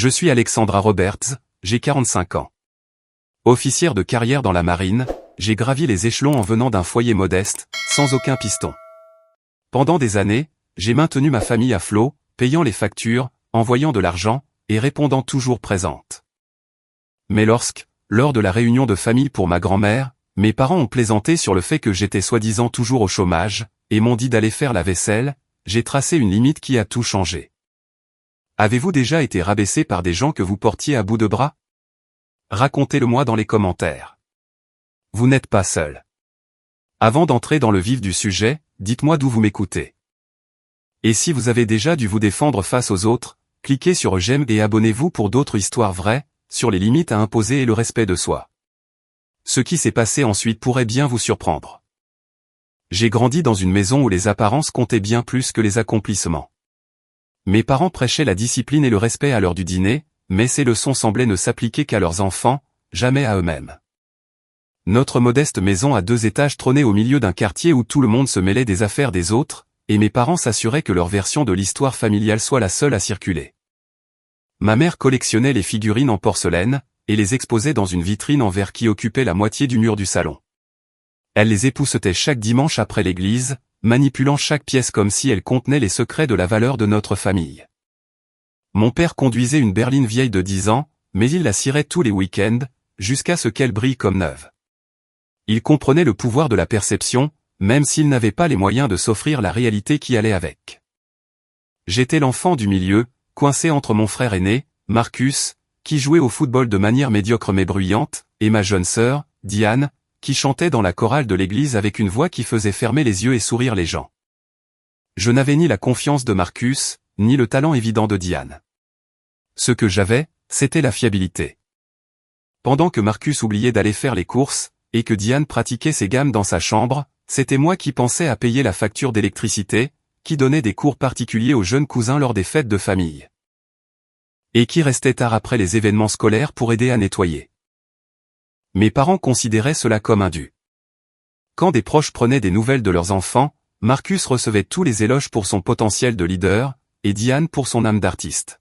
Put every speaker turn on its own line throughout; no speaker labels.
Je suis Alexandra Roberts, j'ai 45 ans. Officière de carrière dans la marine, j'ai gravi les échelons en venant d'un foyer modeste, sans aucun piston. Pendant des années, j'ai maintenu ma famille à flot, payant les factures, envoyant de l'argent, et répondant toujours présente. Mais lors de la réunion de famille pour ma grand-mère, mes parents ont plaisanté sur le fait que j'étais soi-disant toujours au chômage, et m'ont dit d'aller faire la vaisselle, j'ai tracé une limite qui a tout changé. Avez-vous déjà été rabaissé par des gens que vous portiez à bout de bras? Racontez-le-moi dans les commentaires. Vous n'êtes pas seul. Avant d'entrer dans le vif du sujet, dites-moi d'où vous m'écoutez. Et si vous avez déjà dû vous défendre face aux autres, cliquez sur j'aime et abonnez-vous pour d'autres histoires vraies, sur les limites à imposer et le respect de soi. Ce qui s'est passé ensuite pourrait bien vous surprendre. J'ai grandi dans une maison où les apparences comptaient bien plus que les accomplissements. Mes parents prêchaient la discipline et le respect à l'heure du dîner, mais ces leçons semblaient ne s'appliquer qu'à leurs enfants, jamais à eux-mêmes. Notre modeste maison à 2 étages trônait au milieu d'un quartier où tout le monde se mêlait des affaires des autres, et mes parents s'assuraient que leur version de l'histoire familiale soit la seule à circuler. Ma mère collectionnait les figurines en porcelaine, et les exposait dans une vitrine en verre qui occupait la moitié du mur du salon. Elle les époussetait chaque dimanche après l'église, manipulant chaque pièce comme si elle contenait les secrets de la valeur de notre famille. Mon père conduisait une berline vieille de 10 ans, mais il la cirait tous les week-ends, jusqu'à ce qu'elle brille comme neuve. Il comprenait le pouvoir de la perception, même s'il n'avait pas les moyens de s'offrir la réalité qui allait avec. J'étais l'enfant du milieu, coincé entre mon frère aîné, Marcus, qui jouait au football de manière médiocre mais bruyante, et ma jeune sœur, Diane, qui chantait dans la chorale de l'église avec une voix qui faisait fermer les yeux et sourire les gens. Je n'avais ni la confiance de Marcus, ni le talent évident de Diane. Ce que j'avais, c'était la fiabilité. Pendant que Marcus oubliait d'aller faire les courses, et que Diane pratiquait ses gammes dans sa chambre, c'était moi qui pensais à payer la facture d'électricité, qui donnait des cours particuliers aux jeunes cousins lors des fêtes de famille. Et qui restait tard après les événements scolaires pour aider à nettoyer. Mes parents considéraient cela comme indu. Quand des proches prenaient des nouvelles de leurs enfants, Marcus recevait tous les éloges pour son potentiel de leader, et Diane pour son âme d'artiste.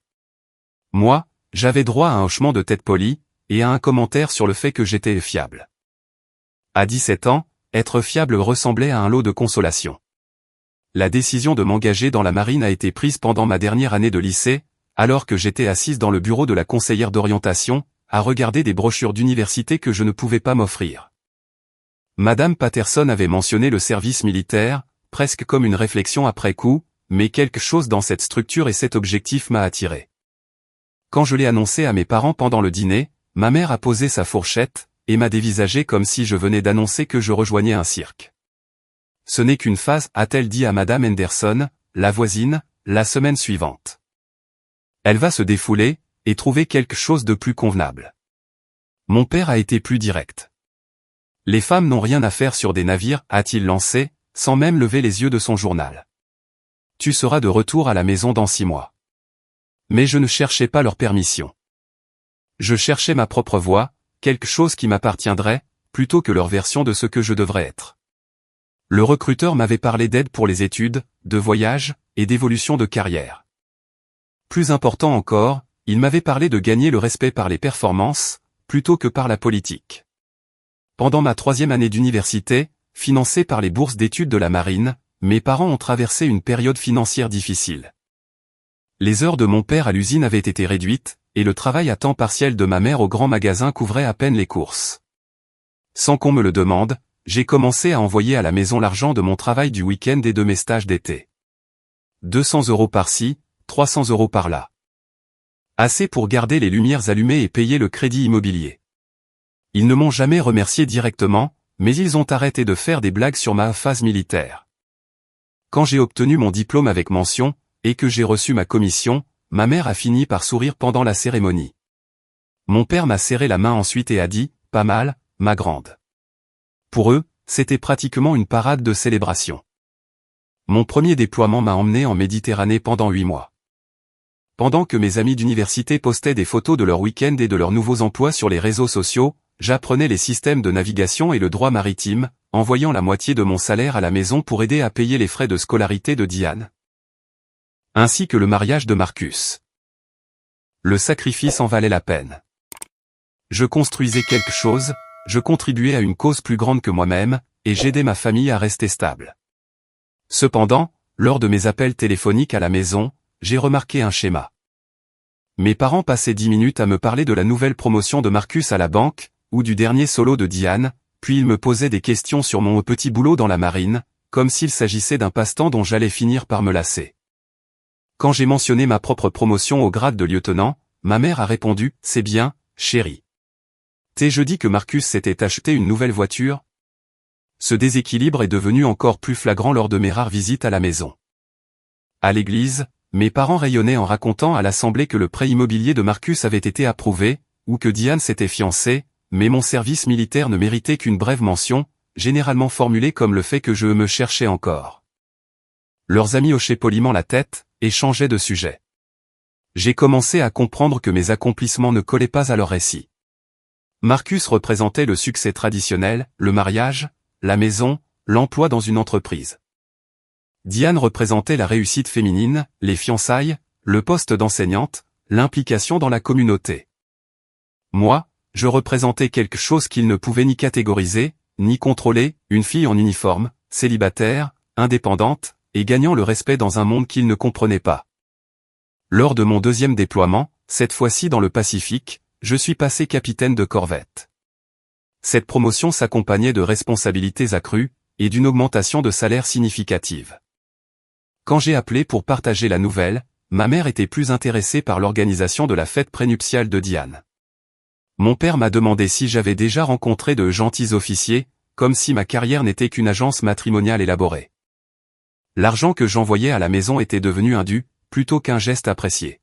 Moi, j'avais droit à un hochement de tête poli, et à un commentaire sur le fait que j'étais fiable. À 17 ans, être fiable ressemblait à un lot de consolation. La décision de m'engager dans la marine a été prise pendant ma dernière année de lycée, alors que j'étais assise dans le bureau de la conseillère d'orientation, à regarder des brochures d'université que je ne pouvais pas m'offrir. Madame Patterson avait mentionné le service militaire, presque comme une réflexion après coup, mais quelque chose dans cette structure et cet objectif m'a attiré. Quand je l'ai annoncé à mes parents pendant le dîner, ma mère a posé sa fourchette, et m'a dévisagé comme si je venais d'annoncer que je rejoignais un cirque. Ce n'est qu'une phase, a-t-elle dit à Madame Henderson, la voisine, la semaine suivante. Elle va se défouler, et trouver quelque chose de plus convenable. Mon père a été plus direct. Les femmes n'ont rien à faire sur des navires, a-t-il lancé, sans même lever les yeux de son journal. Tu seras de retour à la maison dans 6 mois. Mais je ne cherchais pas leur permission. Je cherchais ma propre voie, quelque chose qui m'appartiendrait, plutôt que leur version de ce que je devrais être. Le recruteur m'avait parlé d'aide pour les études, de voyage, et d'évolution de carrière. Plus important encore, il m'avait parlé de gagner le respect par les performances, plutôt que par la politique. Pendant ma 3e année d'université, financée par les bourses d'études de la marine, mes parents ont traversé une période financière difficile. Les heures de mon père à l'usine avaient été réduites, et le travail à temps partiel de ma mère au grand magasin couvrait à peine les courses. Sans qu'on me le demande, j'ai commencé à envoyer à la maison l'argent de mon travail du week-end et de mes stages d'été. 200 € par-ci, 300 € par-là. Assez pour garder les lumières allumées et payer le crédit immobilier. Ils ne m'ont jamais remercié directement, mais ils ont arrêté de faire des blagues sur ma phase militaire. Quand j'ai obtenu mon diplôme avec mention, et que j'ai reçu ma commission, ma mère a fini par sourire pendant la cérémonie. Mon père m'a serré la main ensuite et a dit, « Pas mal, ma grande ». Pour eux, c'était pratiquement une parade de célébration. Mon premier déploiement m'a emmené en Méditerranée pendant 8 mois. Pendant que mes amis d'université postaient des photos de leur week-end et de leurs nouveaux emplois sur les réseaux sociaux, j'apprenais les systèmes de navigation et le droit maritime, envoyant la moitié de mon salaire à la maison pour aider à payer les frais de scolarité de Diane. Ainsi que le mariage de Marcus. Le sacrifice en valait la peine. Je construisais quelque chose, je contribuais à une cause plus grande que moi-même, et j'aidais ma famille à rester stable. Cependant, lors de mes appels téléphoniques à la maison, j'ai remarqué un schéma. Mes parents passaient 10 minutes à me parler de la nouvelle promotion de Marcus à la banque, ou du dernier solo de Diane, puis ils me posaient des questions sur mon petit boulot dans la marine, comme s'il s'agissait d'un passe-temps dont j'allais finir par me lasser. Quand j'ai mentionné ma propre promotion au grade de lieutenant, ma mère a répondu « C'est bien, chérie. T'es-je dit que Marcus s'était acheté une nouvelle voiture ?» Ce déséquilibre est devenu encore plus flagrant lors de mes rares visites à la maison. À l'église, mes parents rayonnaient en racontant à l'assemblée que le prêt immobilier de Marcus avait été approuvé, ou que Diane s'était fiancée, mais mon service militaire ne méritait qu'une brève mention, généralement formulée comme le fait que je me cherchais encore. Leurs amis hochaient poliment la tête, et changeaient de sujet. J'ai commencé à comprendre que mes accomplissements ne collaient pas à leur récit. Marcus représentait le succès traditionnel, le mariage, la maison, l'emploi dans une entreprise. Diane représentait la réussite féminine, les fiançailles, le poste d'enseignante, l'implication dans la communauté. Moi, je représentais quelque chose qu'ils ne pouvaient ni catégoriser, ni contrôler, une fille en uniforme, célibataire, indépendante, et gagnant le respect dans un monde qu'ils ne comprenaient pas. Lors de mon deuxième déploiement, cette fois-ci dans le Pacifique, je suis passé capitaine de corvette. Cette promotion s'accompagnait de responsabilités accrues, et d'une augmentation de salaire significative. Quand j'ai appelé pour partager la nouvelle, ma mère était plus intéressée par l'organisation de la fête prénuptiale de Diane. Mon père m'a demandé si j'avais déjà rencontré de gentils officiers, comme si ma carrière n'était qu'une agence matrimoniale élaborée. L'argent que j'envoyais à la maison était devenu un dû, plutôt qu'un geste apprécié.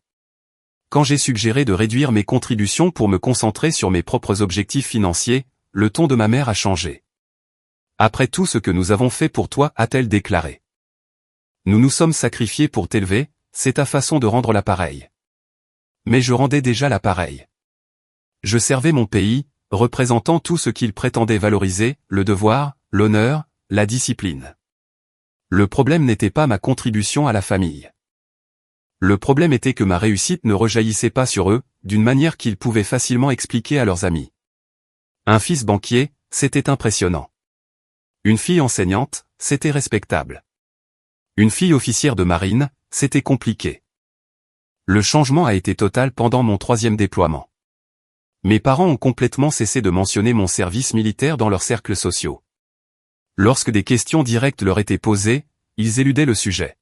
Quand j'ai suggéré de réduire mes contributions pour me concentrer sur mes propres objectifs financiers, le ton de ma mère a changé. « Après tout ce que nous avons fait pour toi », a-t-elle déclaré. « Nous nous sommes sacrifiés pour t'élever, c'est ta façon de rendre l'appareil. » Mais je rendais déjà l'appareil. Je servais mon pays, représentant tout ce qu'il prétendait valoriser, le devoir, l'honneur, la discipline. Le problème n'était pas ma contribution à la famille. Le problème était que ma réussite ne rejaillissait pas sur eux, d'une manière qu'ils pouvaient facilement expliquer à leurs amis. Un fils banquier, c'était impressionnant. Une fille enseignante, c'était respectable. Une fille officière de marine, c'était compliqué. Le changement a été total pendant mon troisième déploiement. Mes parents ont complètement cessé de mentionner mon service militaire dans leurs cercles sociaux. Lorsque des questions directes leur étaient posées, ils éludaient le sujet.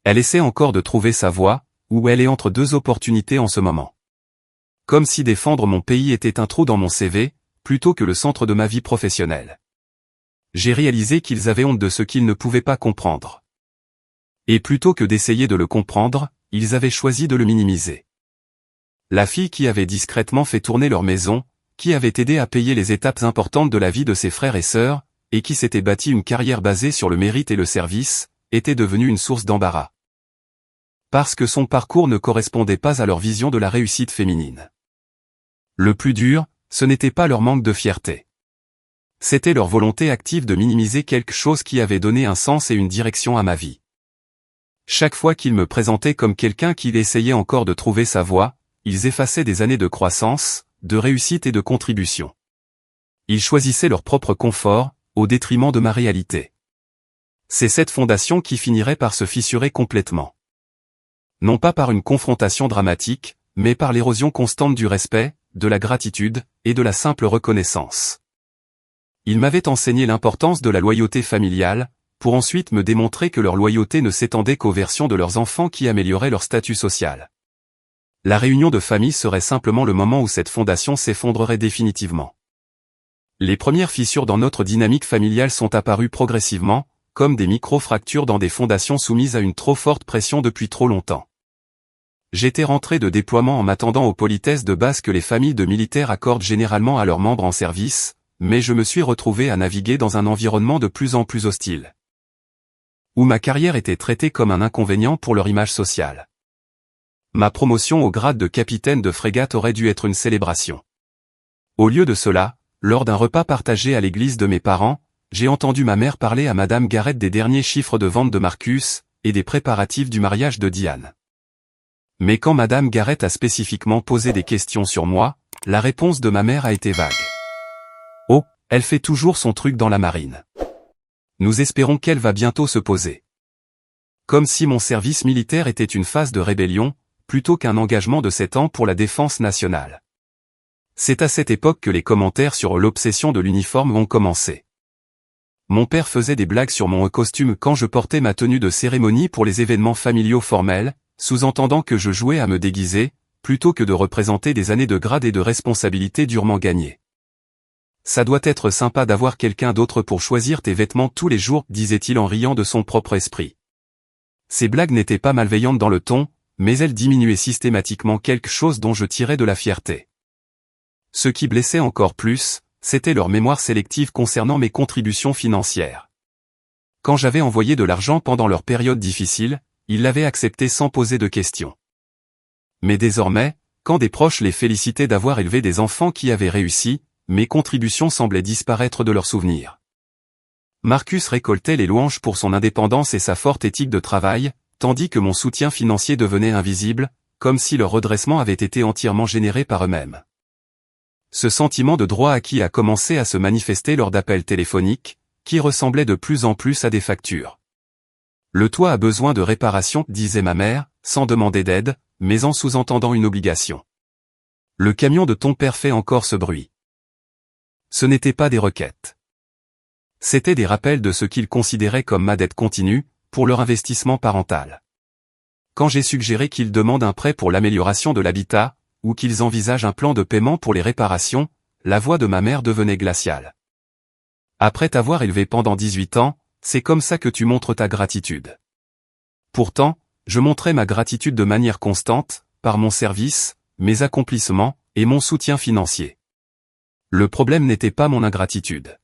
Elle essaie encore de trouver sa voie, ou elle est entre deux opportunités en ce moment. Comme si défendre mon pays était un trou dans mon CV, plutôt que le centre de ma vie professionnelle. J'ai réalisé qu'ils avaient honte de ce qu'ils ne pouvaient pas comprendre. Et plutôt que d'essayer de le comprendre, ils avaient choisi de le minimiser. La fille qui avait discrètement fait tourner leur maison, qui avait aidé à payer les étapes importantes de la vie de ses frères et sœurs, et qui s'était bâti une carrière basée sur le mérite et le service, était devenue une source d'embarras. Parce que son parcours ne correspondait pas à leur vision de la réussite féminine. Le plus dur, ce n'était pas leur manque de fierté. C'était leur volonté active de minimiser quelque chose qui avait donné un sens et une direction à ma vie. Chaque fois qu'ils me présentaient comme quelqu'un qui essayait encore de trouver sa voie, ils effaçaient des années de croissance, de réussite et de contribution. Ils choisissaient leur propre confort, au détriment de ma réalité. C'est cette fondation qui finirait par se fissurer complètement. Non pas par une confrontation dramatique, mais par l'érosion constante du respect, de la gratitude, et de la simple reconnaissance. Ils m'avaient enseigné l'importance de la loyauté familiale, pour ensuite me démontrer que leur loyauté ne s'étendait qu'aux versions de leurs enfants qui amélioraient leur statut social. La réunion de famille serait simplement le moment où cette fondation s'effondrerait définitivement. Les premières fissures dans notre dynamique familiale sont apparues progressivement, comme des micro-fractures dans des fondations soumises à une trop forte pression depuis trop longtemps. J'étais rentré de déploiement en m'attendant aux politesses de base que les familles de militaires accordent généralement à leurs membres en service, mais je me suis retrouvé à naviguer dans un environnement de plus en plus hostile. Où ma carrière était traitée comme un inconvénient pour leur image sociale. Ma promotion au grade de capitaine de frégate aurait dû être une célébration. Au lieu de cela, lors d'un repas partagé à l'église de mes parents, j'ai entendu ma mère parler à Madame Garrett des derniers chiffres de vente de Marcus, et des préparatifs du mariage de Diane. Mais quand Madame Garrett a spécifiquement posé des questions sur moi, la réponse de ma mère a été vague. Oh, elle fait toujours son truc dans la marine. Nous espérons qu'elle va bientôt se poser. Comme si mon service militaire était une phase de rébellion, plutôt qu'un engagement de 7 ans pour la défense nationale. C'est à cette époque que les commentaires sur l'obsession de l'uniforme ont commencé. Mon père faisait des blagues sur mon costume quand je portais ma tenue de cérémonie pour les événements familiaux formels, sous-entendant que je jouais à me déguiser, plutôt que de représenter des années de grade et de responsabilité durement gagnées. Ça doit être sympa d'avoir quelqu'un d'autre pour choisir tes vêtements tous les jours, disait-il en riant de son propre esprit. Ces blagues n'étaient pas malveillantes dans le ton, mais elles diminuaient systématiquement quelque chose dont je tirais de la fierté. Ce qui blessait encore plus, c'était leur mémoire sélective concernant mes contributions financières. Quand j'avais envoyé de l'argent pendant leur période difficile, ils l'avaient accepté sans poser de questions. Mais désormais, quand des proches les félicitaient d'avoir élevé des enfants qui avaient réussi, mes contributions semblaient disparaître de leurs souvenirs. Marcus récoltait les louanges pour son indépendance et sa forte éthique de travail, tandis que mon soutien financier devenait invisible, comme si leur redressement avait été entièrement généré par eux-mêmes. Ce sentiment de droit acquis a commencé à se manifester lors d'appels téléphoniques, qui ressemblaient de plus en plus à des factures. Le toit a besoin de réparation, disait ma mère, sans demander d'aide, mais en sous-entendant une obligation. Le camion de ton père fait encore ce bruit. Ce n'étaient pas des requêtes. C'étaient des rappels de ce qu'ils considéraient comme ma dette continue, pour leur investissement parental. Quand j'ai suggéré qu'ils demandent un prêt pour l'amélioration de l'habitat, ou qu'ils envisagent un plan de paiement pour les réparations, la voix de ma mère devenait glaciale. Après t'avoir élevé pendant 18 ans, c'est comme ça que tu montres ta gratitude. Pourtant, je montrais ma gratitude de manière constante, par mon service, mes accomplissements, et mon soutien financier. Le problème n'était pas mon ingratitude.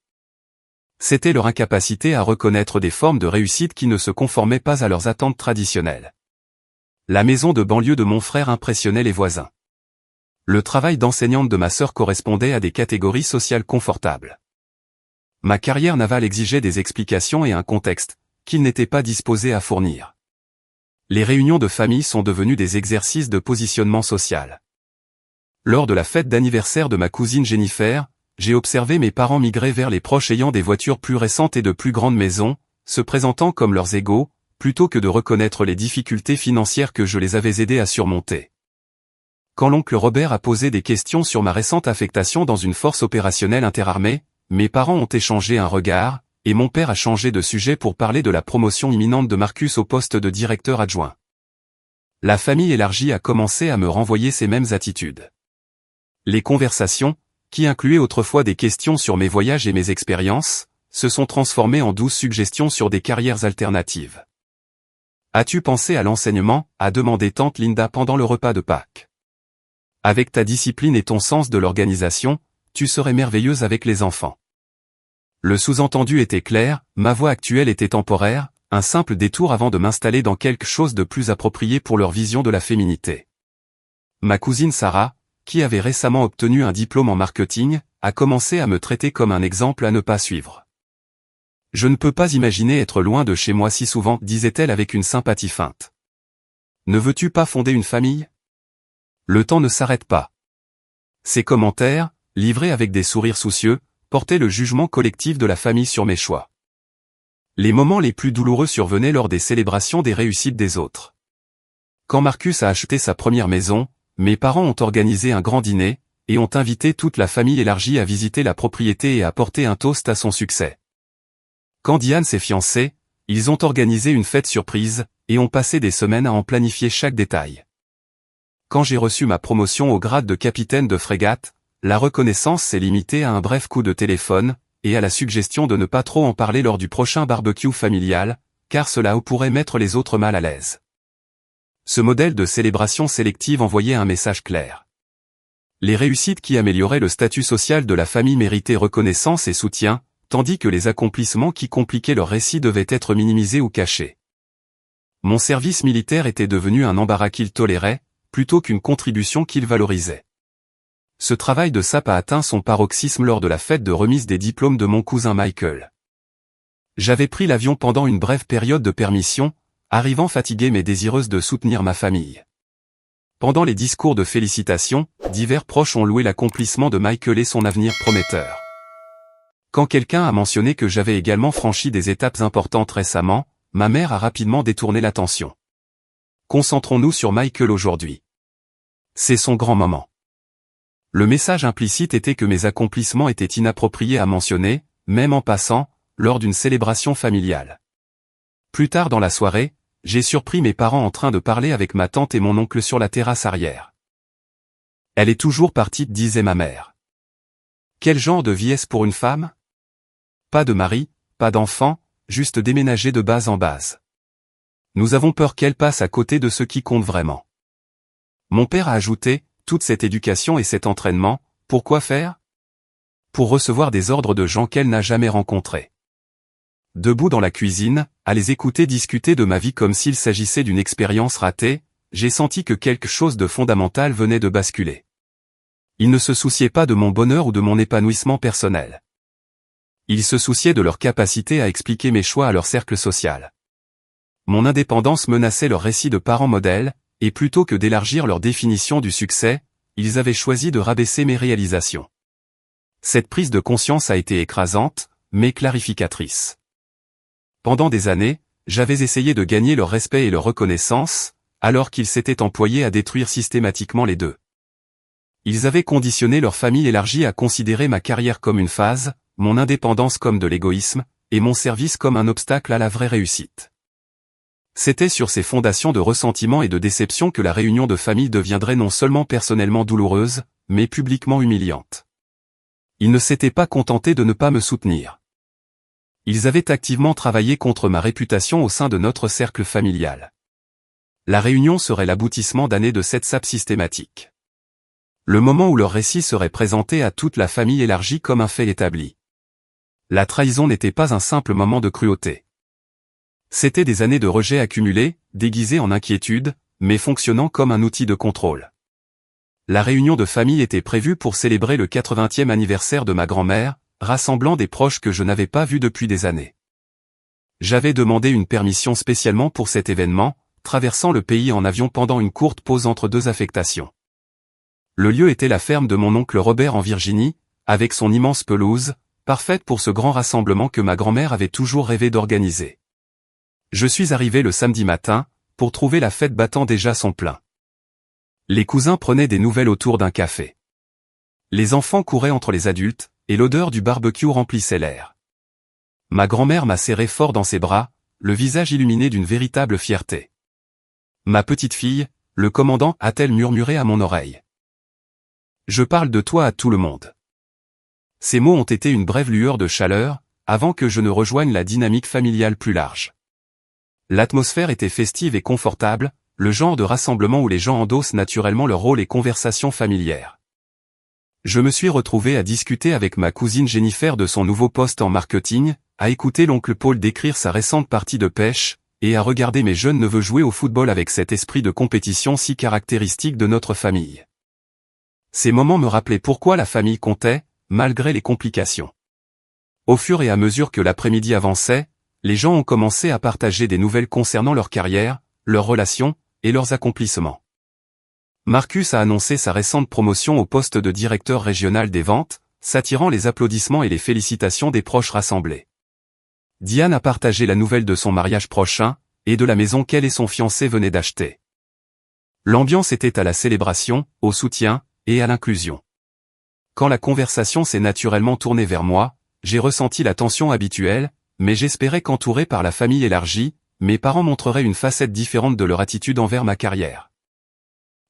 C'était leur incapacité à reconnaître des formes de réussite qui ne se conformaient pas à leurs attentes traditionnelles. La maison de banlieue de mon frère impressionnait les voisins. Le travail d'enseignante de ma sœur correspondait à des catégories sociales confortables. Ma carrière navale exigeait des explications et un contexte, qu'ils n'étaient pas disposés à fournir. Les réunions de famille sont devenues des exercices de positionnement social. Lors de la fête d'anniversaire de ma cousine Jennifer, j'ai observé mes parents migrer vers les proches ayant des voitures plus récentes et de plus grandes maisons, se présentant comme leurs égaux, plutôt que de reconnaître les difficultés financières que je les avais aidés à surmonter. Quand l'oncle Robert a posé des questions sur ma récente affectation dans une force opérationnelle interarmée, mes parents ont échangé un regard, et mon père a changé de sujet pour parler de la promotion imminente de Marcus au poste de directeur adjoint. La famille élargie a commencé à me renvoyer ces mêmes attitudes. Les conversations, qui incluaient autrefois des questions sur mes voyages et mes expériences, se sont transformées en douces suggestions sur des carrières alternatives. As-tu pensé à l'enseignement, a demandé tante Linda pendant le repas de Pâques. Avec ta discipline et ton sens de l'organisation, tu serais merveilleuse avec les enfants. Le sous-entendu était clair, ma voie actuelle était temporaire, un simple détour avant de m'installer dans quelque chose de plus approprié pour leur vision de la féminité. Ma cousine Sarah, qui avait récemment obtenu un diplôme en marketing, a commencé à me traiter comme un exemple à ne pas suivre. Je ne peux pas imaginer être loin de chez moi si souvent, disait-elle avec une sympathie feinte. Ne veux-tu pas fonder une famille ? Le temps ne s'arrête pas. Ces commentaires, livrés avec des sourires soucieux, portaient le jugement collectif de la famille sur mes choix. Les moments les plus douloureux survenaient lors des célébrations des réussites des autres. Quand Marcus a acheté sa première maison, mes parents ont organisé un grand dîner, et ont invité toute la famille élargie à visiter la propriété et à porter un toast à son succès. Quand Diane s'est fiancée, ils ont organisé une fête surprise, et ont passé des semaines à en planifier chaque détail. Quand j'ai reçu ma promotion au grade de capitaine de frégate, la reconnaissance s'est limitée à un bref coup de téléphone, et à la suggestion de ne pas trop en parler lors du prochain barbecue familial, car cela pourrait mettre les autres mal à l'aise. Ce modèle de célébration sélective envoyait un message clair. Les réussites qui amélioraient le statut social de la famille méritaient reconnaissance et soutien, tandis que les accomplissements qui compliquaient leur récit devaient être minimisés ou cachés. Mon service militaire était devenu un embarras qu'ils toléraient, plutôt qu'une contribution qu'ils valorisaient. Ce travail de sape a atteint son paroxysme lors de la fête de remise des diplômes de mon cousin Michael. J'avais pris l'avion pendant une brève période de permission, arrivant fatiguée mais désireuse de soutenir ma famille. Pendant les discours de félicitations, divers proches ont loué l'accomplissement de Michael et son avenir prometteur. Quand quelqu'un a mentionné que j'avais également franchi des étapes importantes récemment, ma mère a rapidement détourné l'attention. Concentrons-nous sur Michael aujourd'hui. C'est son grand moment. Le message implicite était que mes accomplissements étaient inappropriés à mentionner, même en passant, lors d'une célébration familiale. Plus tard dans la soirée, j'ai surpris mes parents en train de parler avec ma tante et mon oncle sur la terrasse arrière. Elle est toujours partie, disait ma mère. Quel genre de vie est-ce pour une femme? Pas de mari, pas d'enfant, juste déménager de base en base. Nous avons peur qu'elle passe à côté de ce qui compte vraiment. Mon père a ajouté, toute cette éducation et cet entraînement, pourquoi faire? Pour recevoir des ordres de gens qu'elle n'a jamais rencontrés. Debout dans la cuisine, à les écouter discuter de ma vie comme s'il s'agissait d'une expérience ratée, j'ai senti que quelque chose de fondamental venait de basculer. Ils ne se souciaient pas de mon bonheur ou de mon épanouissement personnel. Ils se souciaient de leur capacité à expliquer mes choix à leur cercle social. Mon indépendance menaçait leur récit de parents modèles, et plutôt que d'élargir leur définition du succès, ils avaient choisi de rabaisser mes réalisations. Cette prise de conscience a été écrasante, mais clarificatrice. Pendant des années, j'avais essayé de gagner leur respect et leur reconnaissance, alors qu'ils s'étaient employés à détruire systématiquement les deux. Ils avaient conditionné leur famille élargie à considérer ma carrière comme une phase, mon indépendance comme de l'égoïsme, et mon service comme un obstacle à la vraie réussite. C'était sur ces fondations de ressentiment et de déception que la réunion de famille deviendrait non seulement personnellement douloureuse, mais publiquement humiliante. Ils ne s'étaient pas contentés de ne pas me soutenir. Ils avaient activement travaillé contre ma réputation au sein de notre cercle familial. La réunion serait l'aboutissement d'années de cette sape systématique. Le moment où leur récit serait présenté à toute la famille élargie comme un fait établi. La trahison n'était pas un simple moment de cruauté. C'était des années de rejet accumulés, déguisés en inquiétude, mais fonctionnant comme un outil de contrôle. La réunion de famille était prévue pour célébrer le 80e anniversaire de ma grand-mère, rassemblant des proches que je n'avais pas vus depuis des années. J'avais demandé une permission spécialement pour cet événement, traversant le pays en avion pendant une courte pause entre deux affectations. Le lieu était la ferme de mon oncle Robert en Virginie, avec son immense pelouse, parfaite pour ce grand rassemblement que ma grand-mère avait toujours rêvé d'organiser. Je suis arrivé le samedi matin, pour trouver la fête battant déjà son plein. Les cousins prenaient des nouvelles autour d'un café. Les enfants couraient entre les adultes, et l'odeur du barbecue remplissait l'air. Ma grand-mère m'a serré fort dans ses bras, le visage illuminé d'une véritable fierté. « Ma petite fille, le commandant, a-t-elle murmuré à mon oreille. Je parle de toi à tout le monde. » Ces mots ont été une brève lueur de chaleur, avant que je ne rejoigne la dynamique familiale plus large. L'atmosphère était festive et confortable, le genre de rassemblement où les gens endossent naturellement leur rôle et conversation familière. Je me suis retrouvé à discuter avec ma cousine Jennifer de son nouveau poste en marketing, à écouter l'oncle Paul décrire sa récente partie de pêche, et à regarder mes jeunes neveux jouer au football avec cet esprit de compétition si caractéristique de notre famille. Ces moments me rappelaient pourquoi la famille comptait, malgré les complications. Au fur et à mesure que l'après-midi avançait, les gens ont commencé à partager des nouvelles concernant leur carrière, leurs relations, et leurs accomplissements. Marcus a annoncé sa récente promotion au poste de directeur régional des ventes, s'attirant les applaudissements et les félicitations des proches rassemblés. Diane a partagé la nouvelle de son mariage prochain, et de la maison qu'elle et son fiancé venaient d'acheter. L'ambiance était à la célébration, au soutien, et à l'inclusion. Quand la conversation s'est naturellement tournée vers moi, j'ai ressenti la tension habituelle, mais j'espérais qu'entouré par la famille élargie, mes parents montreraient une facette différente de leur attitude envers ma carrière.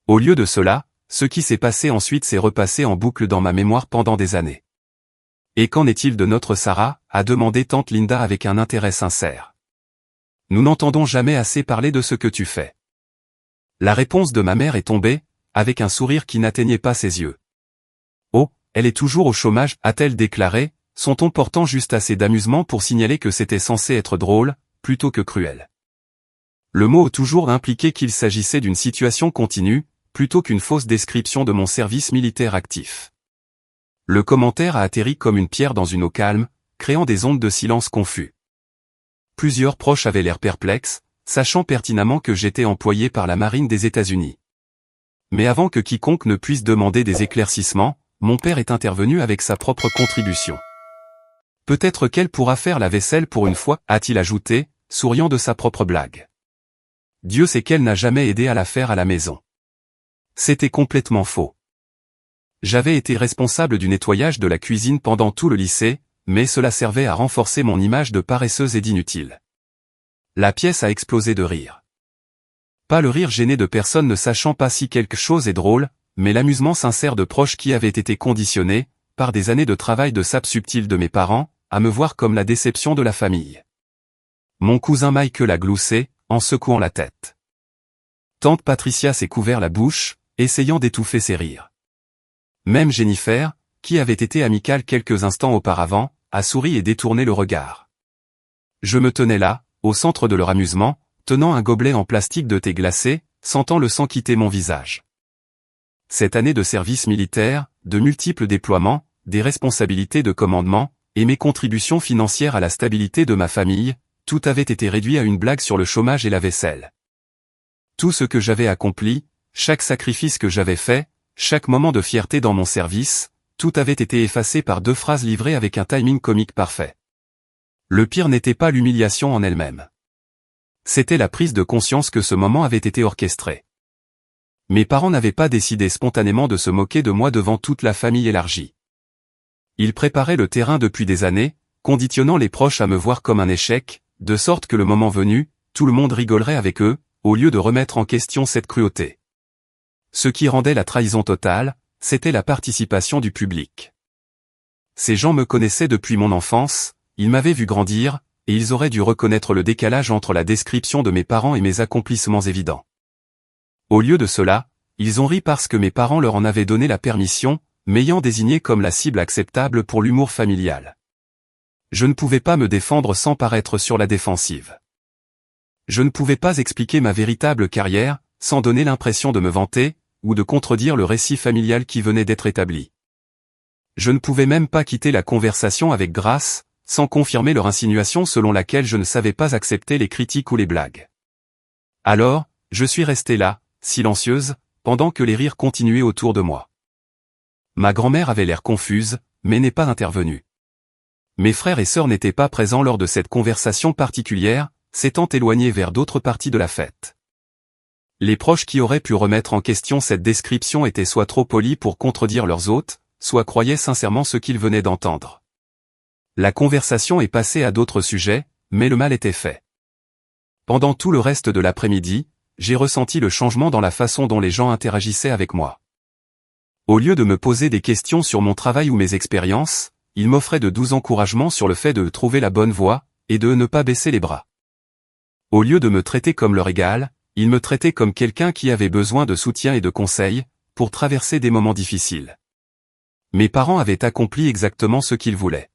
Au lieu de cela, ce qui s'est passé ensuite s'est repassé en boucle dans ma mémoire pendant des années. « Et qu'en est-il de notre Sarah ?» a demandé tante Linda avec un intérêt sincère. « Nous n'entendons jamais assez parler de ce que tu fais. » La réponse de ma mère est tombée, avec un sourire qui n'atteignait pas ses yeux. « Oh, elle est toujours au chômage » a-t-elle déclaré, son ton portant juste assez d'amusement pour signaler que c'était censé être drôle, plutôt que cruel. Le mot toujours impliquait qu'il s'agissait d'une situation continue, plutôt qu'une fausse description de mon service militaire actif. Le commentaire a atterri comme une pierre dans une eau calme, créant des ondes de silence confus. Plusieurs proches avaient l'air perplexes, sachant pertinemment que j'étais employé par la marine des États-Unis. Mais avant que quiconque ne puisse demander des éclaircissements, mon père est intervenu avec sa propre contribution. Peut-être qu'elle pourra faire la vaisselle pour une fois, a-t-il ajouté, souriant de sa propre blague. Dieu sait qu'elle n'a jamais aidé à la faire à la maison. C'était complètement faux. J'avais été responsable du nettoyage de la cuisine pendant tout le lycée, mais cela servait à renforcer mon image de paresseuse et d'inutile. La pièce a explosé de rire. Pas le rire gêné de personnes ne sachant pas si quelque chose est drôle, mais l'amusement sincère de proches qui avaient été conditionnés, par des années de travail de sape subtil de mes parents, à me voir comme la déception de la famille. Mon cousin Michael a gloussé, en secouant la tête. Tante Patricia s'est couvert la bouche, essayant d'étouffer ses rires. Même Jennifer, qui avait été amicale quelques instants auparavant, a souri et détourné le regard. Je me tenais là, au centre de leur amusement, tenant un gobelet en plastique de thé glacé, sentant le sang quitter mon visage. Cette année de service militaire, de multiples déploiements, des responsabilités de commandement, et mes contributions financières à la stabilité de ma famille, tout avait été réduit à une blague sur le chômage et la vaisselle. Tout ce que j'avais accompli, chaque sacrifice que j'avais fait, chaque moment de fierté dans mon service, tout avait été effacé par 2 phrases livrées avec un timing comique parfait. Le pire n'était pas l'humiliation en elle-même. C'était la prise de conscience que ce moment avait été orchestré. Mes parents n'avaient pas décidé spontanément de se moquer de moi devant toute la famille élargie. Ils préparaient le terrain depuis des années, conditionnant les proches à me voir comme un échec, de sorte que le moment venu, tout le monde rigolerait avec eux, au lieu de remettre en question cette cruauté. Ce qui rendait la trahison totale, c'était la participation du public. Ces gens me connaissaient depuis mon enfance, ils m'avaient vu grandir, et ils auraient dû reconnaître le décalage entre la description de mes parents et mes accomplissements évidents. Au lieu de cela, ils ont ri parce que mes parents leur en avaient donné la permission, m'ayant désigné comme la cible acceptable pour l'humour familial. Je ne pouvais pas me défendre sans paraître sur la défensive. Je ne pouvais pas expliquer ma véritable carrière, sans donner l'impression de me vanter, ou de contredire le récit familial qui venait d'être établi. Je ne pouvais même pas quitter la conversation avec grâce, sans confirmer leur insinuation selon laquelle je ne savais pas accepter les critiques ou les blagues. Alors, je suis restée là, silencieuse, pendant que les rires continuaient autour de moi. Ma grand-mère avait l'air confuse, mais n'est pas intervenue. Mes frères et sœurs n'étaient pas présents lors de cette conversation particulière, s'étant éloignés vers d'autres parties de la fête. Les proches qui auraient pu remettre en question cette description étaient soit trop polis pour contredire leurs hôtes, soit croyaient sincèrement ce qu'ils venaient d'entendre. La conversation est passée à d'autres sujets, mais le mal était fait. Pendant tout le reste de l'après-midi, j'ai ressenti le changement dans la façon dont les gens interagissaient avec moi. Au lieu de me poser des questions sur mon travail ou mes expériences, ils m'offraient de doux encouragements sur le fait de trouver la bonne voie, et de ne pas baisser les bras. Au lieu de me traiter comme leur égal, ils me traitaient comme quelqu'un qui avait besoin de soutien et de conseils, pour traverser des moments difficiles. Mes parents avaient accompli exactement ce qu'ils voulaient.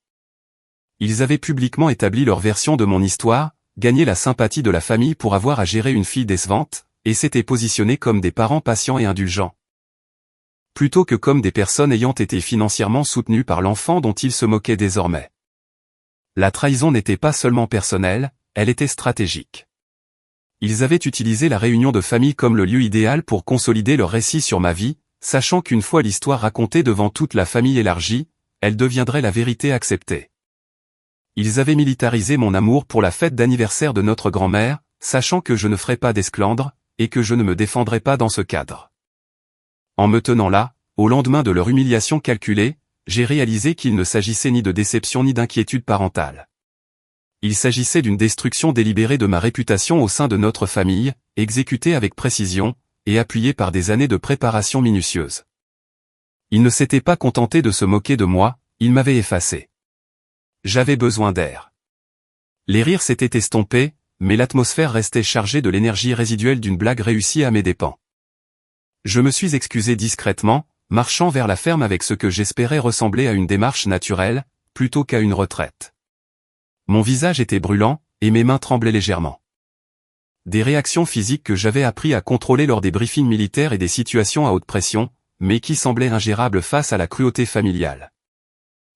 Ils avaient publiquement établi leur version de mon histoire, gagné la sympathie de la famille pour avoir à gérer une fille décevante, et s'étaient positionnés comme des parents patients et indulgents. Plutôt que comme des personnes ayant été financièrement soutenues par l'enfant dont ils se moquaient désormais. La trahison n'était pas seulement personnelle, elle était stratégique. Ils avaient utilisé la réunion de famille comme le lieu idéal pour consolider leur récit sur ma vie, sachant qu'une fois l'histoire racontée devant toute la famille élargie, elle deviendrait la vérité acceptée. Ils avaient militarisé mon amour pour la fête d'anniversaire de notre grand-mère, sachant que je ne ferais pas d'esclandre, et que je ne me défendrais pas dans ce cadre. En me tenant là, au lendemain de leur humiliation calculée, j'ai réalisé qu'il ne s'agissait ni de déception ni d'inquiétude parentale. Il s'agissait d'une destruction délibérée de ma réputation au sein de notre famille, exécutée avec précision, et appuyée par des années de préparation minutieuse. Ils ne s'étaient pas contentés de se moquer de moi, ils m'avaient effacé. J'avais besoin d'air. Les rires s'étaient estompés, mais l'atmosphère restait chargée de l'énergie résiduelle d'une blague réussie à mes dépens. Je me suis excusé discrètement, marchant vers la ferme avec ce que j'espérais ressembler à une démarche naturelle, plutôt qu'à une retraite. Mon visage était brûlant, et mes mains tremblaient légèrement. Des réactions physiques que j'avais appris à contrôler lors des briefings militaires et des situations à haute pression, mais qui semblaient ingérables face à la cruauté familiale.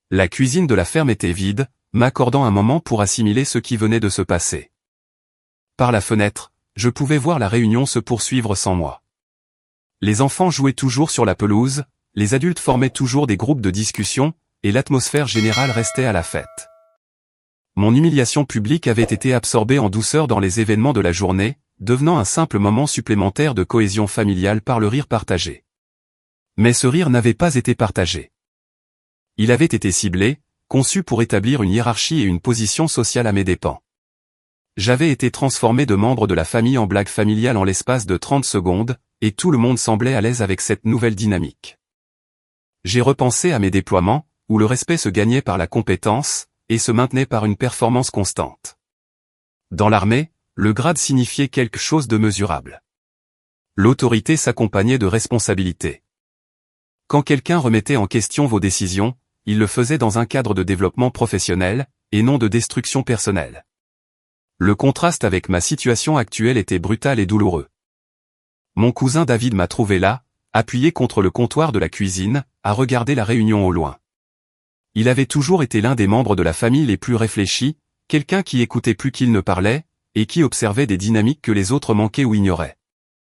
La cuisine de la ferme était vide, m'accordant un moment pour assimiler ce qui venait de se passer. Par la fenêtre, je pouvais voir la réunion se poursuivre sans moi. Les enfants jouaient toujours sur la pelouse, les adultes formaient toujours des groupes de discussion, et l'atmosphère générale restait à la fête. Mon humiliation publique avait été absorbée en douceur dans les événements de la journée, devenant un simple moment supplémentaire de cohésion familiale par le rire partagé. Mais ce rire n'avait pas été partagé. Il avait été ciblé, conçu pour établir une hiérarchie et une position sociale à mes dépens. J'avais été transformé de membre de la famille en blague familiale en l'espace de 30 secondes, et tout le monde semblait à l'aise avec cette nouvelle dynamique. J'ai repensé à mes déploiements, où le respect se gagnait par la compétence, et se maintenait par une performance constante. Dans l'armée, le grade signifiait quelque chose de mesurable. L'autorité s'accompagnait de responsabilités. Quand quelqu'un remettait en question vos décisions, il le faisait dans un cadre de développement professionnel, et non de destruction personnelle. Le contraste avec ma situation actuelle était brutal et douloureux. Mon cousin David m'a trouvé là, appuyé contre le comptoir de la cuisine, à regarder la réunion au loin. Il avait toujours été l'un des membres de la famille les plus réfléchis, quelqu'un qui écoutait plus qu'il ne parlait, et qui observait des dynamiques que les autres manquaient ou ignoraient.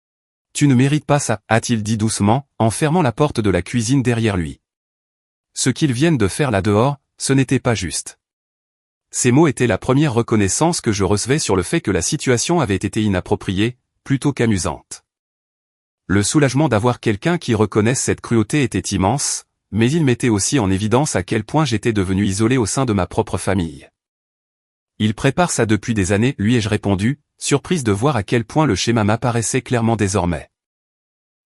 « Tu ne mérites pas ça », a-t-il dit doucement, en fermant la porte de la cuisine derrière lui. Ce qu'ils viennent de faire là dehors, ce n'était pas juste. Ces mots étaient la première reconnaissance que je recevais sur le fait que la situation avait été inappropriée, plutôt qu'amusante. Le soulagement d'avoir quelqu'un qui reconnaisse cette cruauté était immense, mais il mettait aussi en évidence à quel point j'étais devenu isolé au sein de ma propre famille. Il prépare ça depuis des années, lui ai-je répondu, surprise de voir à quel point le schéma m'apparaissait clairement désormais.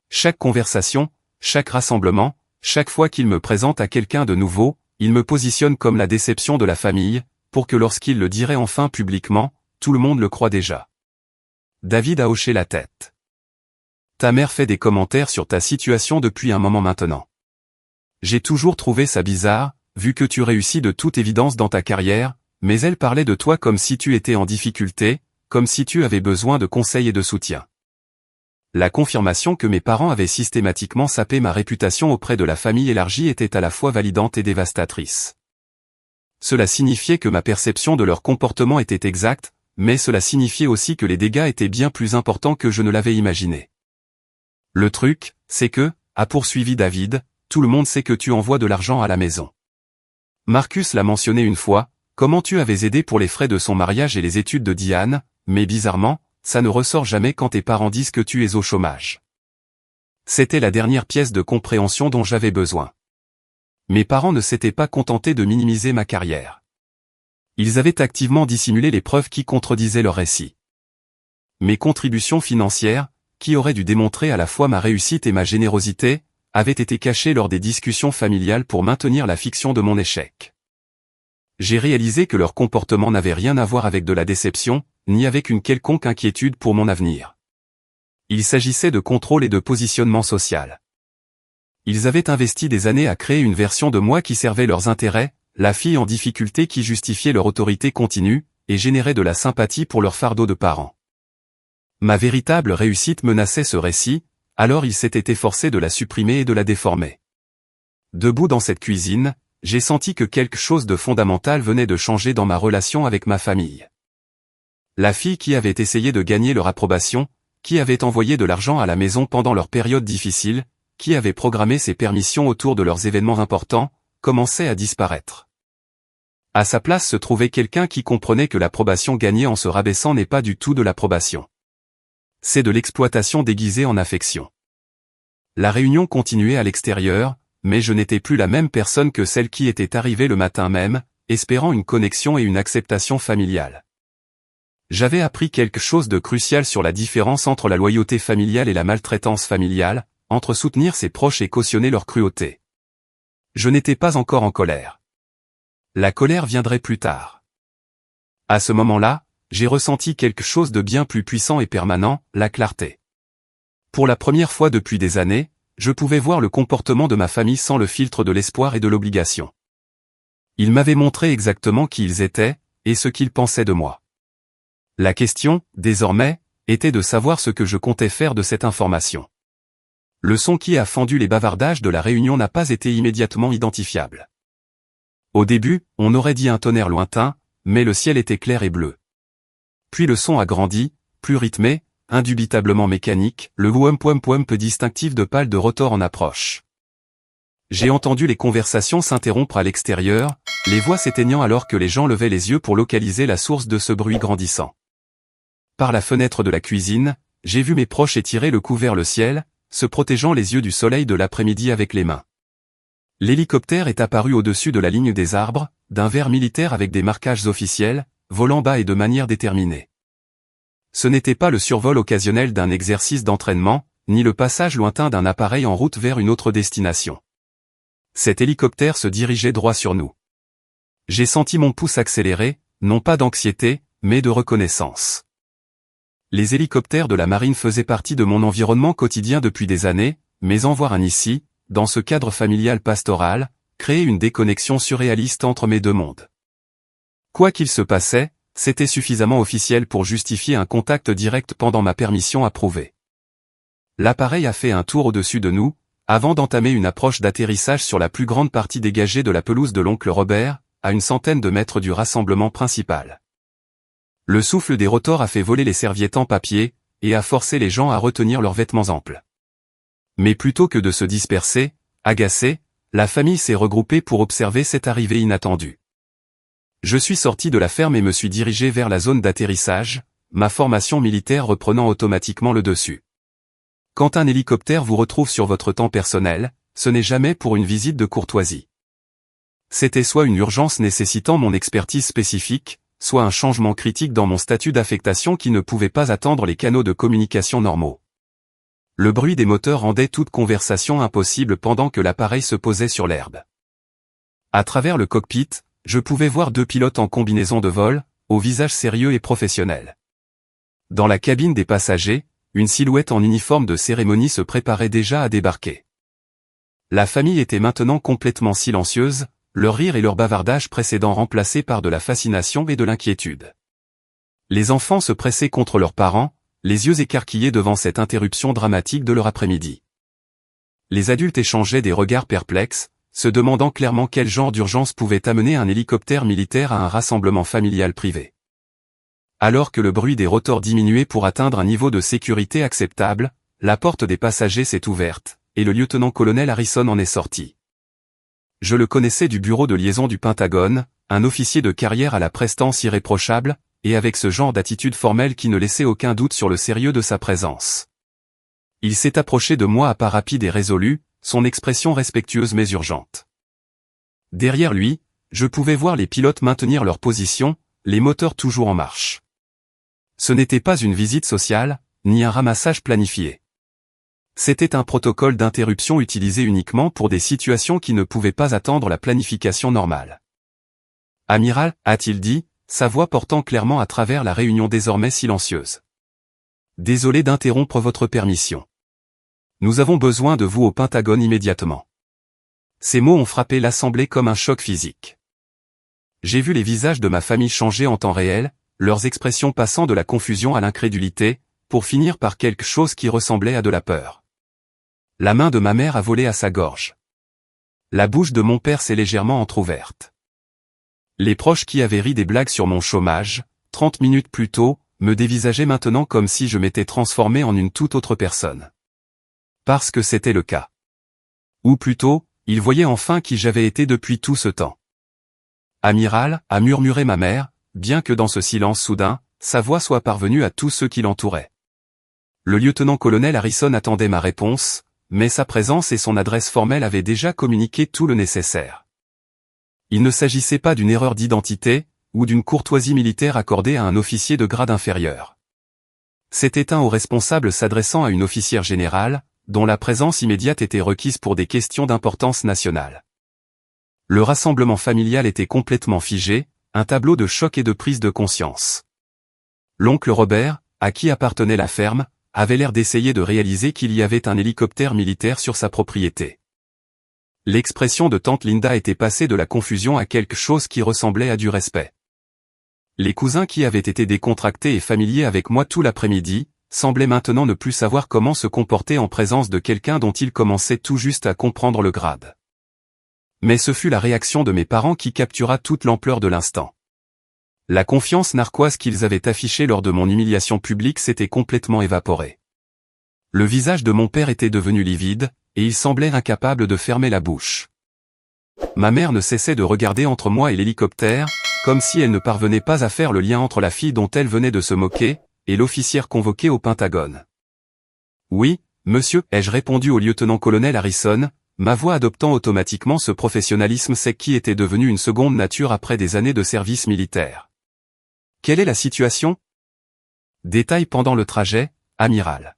Chaque conversation, chaque rassemblement, chaque fois qu'il me présente à quelqu'un de nouveau, il me positionne comme la déception de la famille, pour que lorsqu'il le dirait enfin publiquement, tout le monde le croit déjà. David a hoché la tête. Ta mère fait des commentaires sur ta situation depuis un moment maintenant. J'ai toujours trouvé ça bizarre, vu que tu réussis de toute évidence dans ta carrière, mais elle parlait de toi comme si tu étais en difficulté, comme si tu avais besoin de conseils et de soutien. La confirmation que mes parents avaient systématiquement sapé ma réputation auprès de la famille élargie était à la fois validante et dévastatrice. Cela signifiait que ma perception de leur comportement était exacte, mais cela signifiait aussi que les dégâts étaient bien plus importants que je ne l'avais imaginé. Le truc, c'est que, a poursuivi David, tout le monde sait que tu envoies de l'argent à la maison. Marcus l'a mentionné une fois, comment tu avais aidé pour les frais de son mariage et les études de Diane, mais bizarrement, ça ne ressort jamais quand tes parents disent que tu es au chômage. C'était la dernière pièce de compréhension dont j'avais besoin. Mes parents ne s'étaient pas contentés de minimiser ma carrière. Ils avaient activement dissimulé les preuves qui contredisaient leur récit. Mes contributions financières, qui auraient dû démontrer à la fois ma réussite et ma générosité, avaient été cachées lors des discussions familiales pour maintenir la fiction de mon échec. J'ai réalisé que leur comportement n'avait rien à voir avec de la déception, ni avec une quelconque inquiétude pour mon avenir. Il s'agissait de contrôle et de positionnement social. Ils avaient investi des années à créer une version de moi qui servait leurs intérêts, la fille en difficulté qui justifiait leur autorité continue, et générait de la sympathie pour leur fardeau de parents. Ma véritable réussite menaçait ce récit, alors ils s'étaient efforcés de la supprimer et de la déformer. Debout dans cette cuisine, j'ai senti que quelque chose de fondamental venait de changer dans ma relation avec ma famille. La fille qui avait essayé de gagner leur approbation, qui avait envoyé de l'argent à la maison pendant leur période difficile, qui avait programmé ses permissions autour de leurs événements importants, commençait à disparaître. À sa place se trouvait quelqu'un qui comprenait que l'approbation gagnée en se rabaissant n'est pas du tout de l'approbation. C'est de l'exploitation déguisée en affection. La réunion continuait à l'extérieur, mais je n'étais plus la même personne que celle qui était arrivée le matin même, espérant une connexion et une acceptation familiale. J'avais appris quelque chose de crucial sur la différence entre la loyauté familiale et la maltraitance familiale, entre soutenir ses proches et cautionner leur cruauté. Je n'étais pas encore en colère. La colère viendrait plus tard. À ce moment-là, j'ai ressenti quelque chose de bien plus puissant et permanent, la clarté. Pour la première fois depuis des années, je pouvais voir le comportement de ma famille sans le filtre de l'espoir et de l'obligation. Ils m'avaient montré exactement qui ils étaient, et ce qu'ils pensaient de moi. La question, désormais, était de savoir ce que je comptais faire de cette information. Le son qui a fendu les bavardages de la réunion n'a pas été immédiatement identifiable. Au début, on aurait dit un tonnerre lointain, mais le ciel était clair et bleu. Puis le son a grandi, plus rythmé, indubitablement mécanique, le whoomp distinctif de pales de rotor en approche. J'ai entendu les conversations s'interrompre à l'extérieur, les voix s'éteignant alors que les gens levaient les yeux pour localiser la source de ce bruit grandissant. Par la fenêtre de la cuisine, j'ai vu mes proches étirer le cou vers le ciel, se protégeant les yeux du soleil de l'après-midi avec les mains. L'hélicoptère est apparu au-dessus de la ligne des arbres, d'un vert militaire avec des marquages officiels, volant bas et de manière déterminée. Ce n'était pas le survol occasionnel d'un exercice d'entraînement, ni le passage lointain d'un appareil en route vers une autre destination. Cet hélicoptère se dirigeait droit sur nous. J'ai senti mon pouce accélérer, non pas d'anxiété, mais de reconnaissance. Les hélicoptères de la marine faisaient partie de mon environnement quotidien depuis des années, mais en voir un ici, dans ce cadre familial pastoral, créait une déconnexion surréaliste entre mes deux mondes. Quoi qu'il se passait, c'était suffisamment officiel pour justifier un contact direct pendant ma permission approuvée. L'appareil a fait un tour au-dessus de nous, avant d'entamer une approche d'atterrissage sur la plus grande partie dégagée de la pelouse de l'oncle Robert, à une centaine de mètres du rassemblement principal. Le souffle des rotors a fait voler les serviettes en papier, et a forcé les gens à retenir leurs vêtements amples. Mais plutôt que de se disperser, agacée, la famille s'est regroupée pour observer cette arrivée inattendue. Je suis sorti de la ferme et me suis dirigé vers la zone d'atterrissage, ma formation militaire reprenant automatiquement le dessus. Quand un hélicoptère vous retrouve sur votre temps personnel, ce n'est jamais pour une visite de courtoisie. C'était soit une urgence nécessitant mon expertise spécifique, soit un changement critique dans mon statut d'affectation qui ne pouvait pas attendre les canaux de communication normaux. Le bruit des moteurs rendait toute conversation impossible pendant que l'appareil se posait sur l'herbe. À travers le cockpit, je pouvais voir deux pilotes en combinaison de vol, au visage sérieux et professionnel. Dans la cabine des passagers, une silhouette en uniforme de cérémonie se préparait déjà à débarquer. La famille était maintenant complètement silencieuse, leur rire et leur bavardage précédents remplacés par de la fascination et de l'inquiétude. Les enfants se pressaient contre leurs parents, les yeux écarquillés devant cette interruption dramatique de leur après-midi. Les adultes échangeaient des regards perplexes, se demandant clairement quel genre d'urgence pouvait amener un hélicoptère militaire à un rassemblement familial privé. Alors que le bruit des rotors diminuait pour atteindre un niveau de sécurité acceptable, la porte des passagers s'est ouverte, et le lieutenant-colonel Harrison en est sorti. Je le connaissais du bureau de liaison du Pentagone, un officier de carrière à la prestance irréprochable, et avec ce genre d'attitude formelle qui ne laissait aucun doute sur le sérieux de sa présence. Il s'est approché de moi à pas rapide et résolu, son expression respectueuse mais urgente. Derrière lui, je pouvais voir les pilotes maintenir leur position, les moteurs toujours en marche. Ce n'était pas une visite sociale, ni un ramassage planifié. C'était un protocole d'interruption utilisé uniquement pour des situations qui ne pouvaient pas attendre la planification normale. « Amiral », a-t-il dit, sa voix portant clairement à travers la réunion désormais silencieuse. « Désolé d'interrompre votre permission. Nous avons besoin de vous au Pentagone immédiatement. » Ces mots ont frappé l'assemblée comme un choc physique. J'ai vu les visages de ma famille changer en temps réel, leurs expressions passant de la confusion à l'incrédulité, pour finir par quelque chose qui ressemblait à de la peur. La main de ma mère a volé à sa gorge. La bouche de mon père s'est légèrement entr'ouverte. Les proches qui avaient ri des blagues sur mon chômage, 30 minutes plus tôt, me dévisageaient maintenant comme si je m'étais transformé en une toute autre personne. Parce que c'était le cas. Ou plutôt, ils voyaient enfin qui j'avais été depuis tout ce temps. « Amiral », a murmuré ma mère, bien que dans ce silence soudain, sa voix soit parvenue à tous ceux qui l'entouraient. Le lieutenant-colonel Harrison attendait ma réponse, mais sa présence et son adresse formelle avaient déjà communiqué tout le nécessaire. Il ne s'agissait pas d'une erreur d'identité, ou d'une courtoisie militaire accordée à un officier de grade inférieur. C'était un haut responsable s'adressant à une officière générale, dont la présence immédiate était requise pour des questions d'importance nationale. Le rassemblement familial était complètement figé, un tableau de choc et de prise de conscience. L'oncle Robert, à qui appartenait la ferme, avait l'air d'essayer de réaliser qu'il y avait un hélicoptère militaire sur sa propriété. L'expression de tante Linda était passée de la confusion à quelque chose qui ressemblait à du respect. Les cousins qui avaient été décontractés et familiers avec moi tout l'après-midi, semblaient maintenant ne plus savoir comment se comporter en présence de quelqu'un dont ils commençaient tout juste à comprendre le grade. Mais ce fut la réaction de mes parents qui captura toute l'ampleur de l'instant. La confiance narquoise qu'ils avaient affichée lors de mon humiliation publique s'était complètement évaporée. Le visage de mon père était devenu livide, et il semblait incapable de fermer la bouche. Ma mère ne cessait de regarder entre moi et l'hélicoptère, comme si elle ne parvenait pas à faire le lien entre la fille dont elle venait de se moquer, et l'officière convoqué au Pentagone. « Oui, monsieur », ai-je répondu au lieutenant-colonel Harrison, ma voix adoptant automatiquement ce professionnalisme sec qui était devenu une seconde nature après des années de service militaire. « Quelle est la situation ? » Détail pendant le trajet, amiral.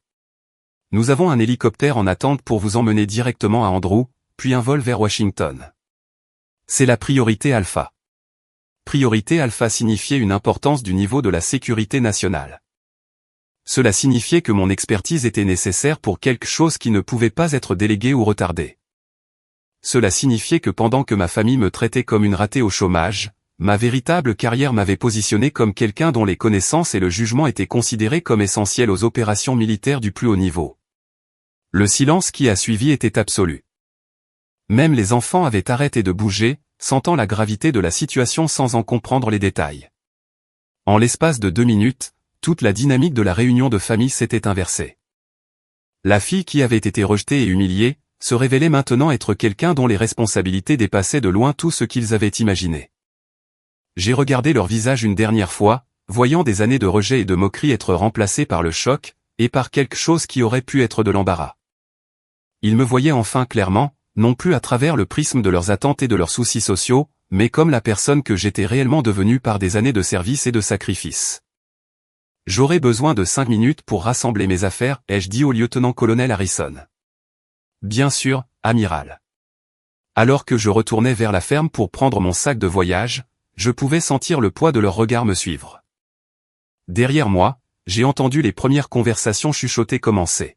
Nous avons un hélicoptère en attente pour vous emmener directement à Andrew, puis un vol vers Washington. C'est la priorité alpha. Priorité alpha signifiait une importance du niveau de la sécurité nationale. Cela signifiait que mon expertise était nécessaire pour quelque chose qui ne pouvait pas être délégué ou retardé. Cela signifiait que pendant que ma famille me traitait comme une ratée au chômage, ma véritable carrière m'avait positionné comme quelqu'un dont les connaissances et le jugement étaient considérés comme essentiels aux opérations militaires du plus haut niveau. Le silence qui a suivi était absolu. Même les enfants avaient arrêté de bouger, sentant la gravité de la situation sans en comprendre les détails. En l'espace de 2 minutes, toute la dynamique de la réunion de famille s'était inversée. La fille qui avait été rejetée et humiliée, se révélait maintenant être quelqu'un dont les responsabilités dépassaient de loin tout ce qu'ils avaient imaginé. J'ai regardé leur visage une dernière fois, voyant des années de rejet et de moquerie être remplacées par le choc, et par quelque chose qui aurait pu être de l'embarras. Ils me voyaient enfin clairement, non plus à travers le prisme de leurs attentes et de leurs soucis sociaux, mais comme la personne que j'étais réellement devenue par des années de service et de sacrifice. « J'aurai besoin de 5 minutes pour rassembler mes affaires », ai-je dit au lieutenant-colonel Harrison. « Bien sûr, amiral. » Alors que je retournais vers la ferme pour prendre mon sac de voyage, je pouvais sentir le poids de leur regard me suivre. Derrière moi, j'ai entendu les premières conversations chuchotées commencer.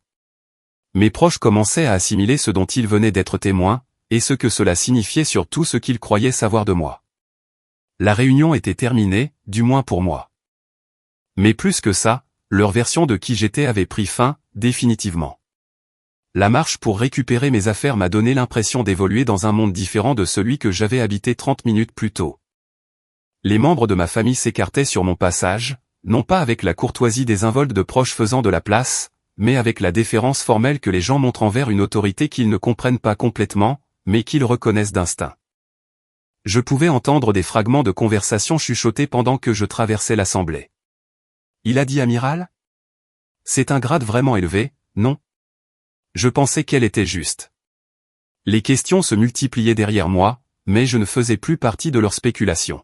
Mes proches commençaient à assimiler ce dont ils venaient d'être témoins, et ce que cela signifiait sur tout ce qu'ils croyaient savoir de moi. La réunion était terminée, du moins pour moi. Mais plus que ça, leur version de qui j'étais avait pris fin, définitivement. La marche pour récupérer mes affaires m'a donné l'impression d'évoluer dans un monde différent de celui que j'avais habité 30 minutes plus tôt. Les membres de ma famille s'écartaient sur mon passage, non pas avec la courtoisie des involtes de proches faisant de la place, mais avec la déférence formelle que les gens montrent envers une autorité qu'ils ne comprennent pas complètement, mais qu'ils reconnaissent d'instinct. Je pouvais entendre des fragments de conversation chuchotés pendant que je traversais l'assemblée. Il a dit amiral ? C'est un grade vraiment élevé, non ? Je pensais qu'elle était juste. Les questions se multipliaient derrière moi, mais je ne faisais plus partie de leurs spéculations.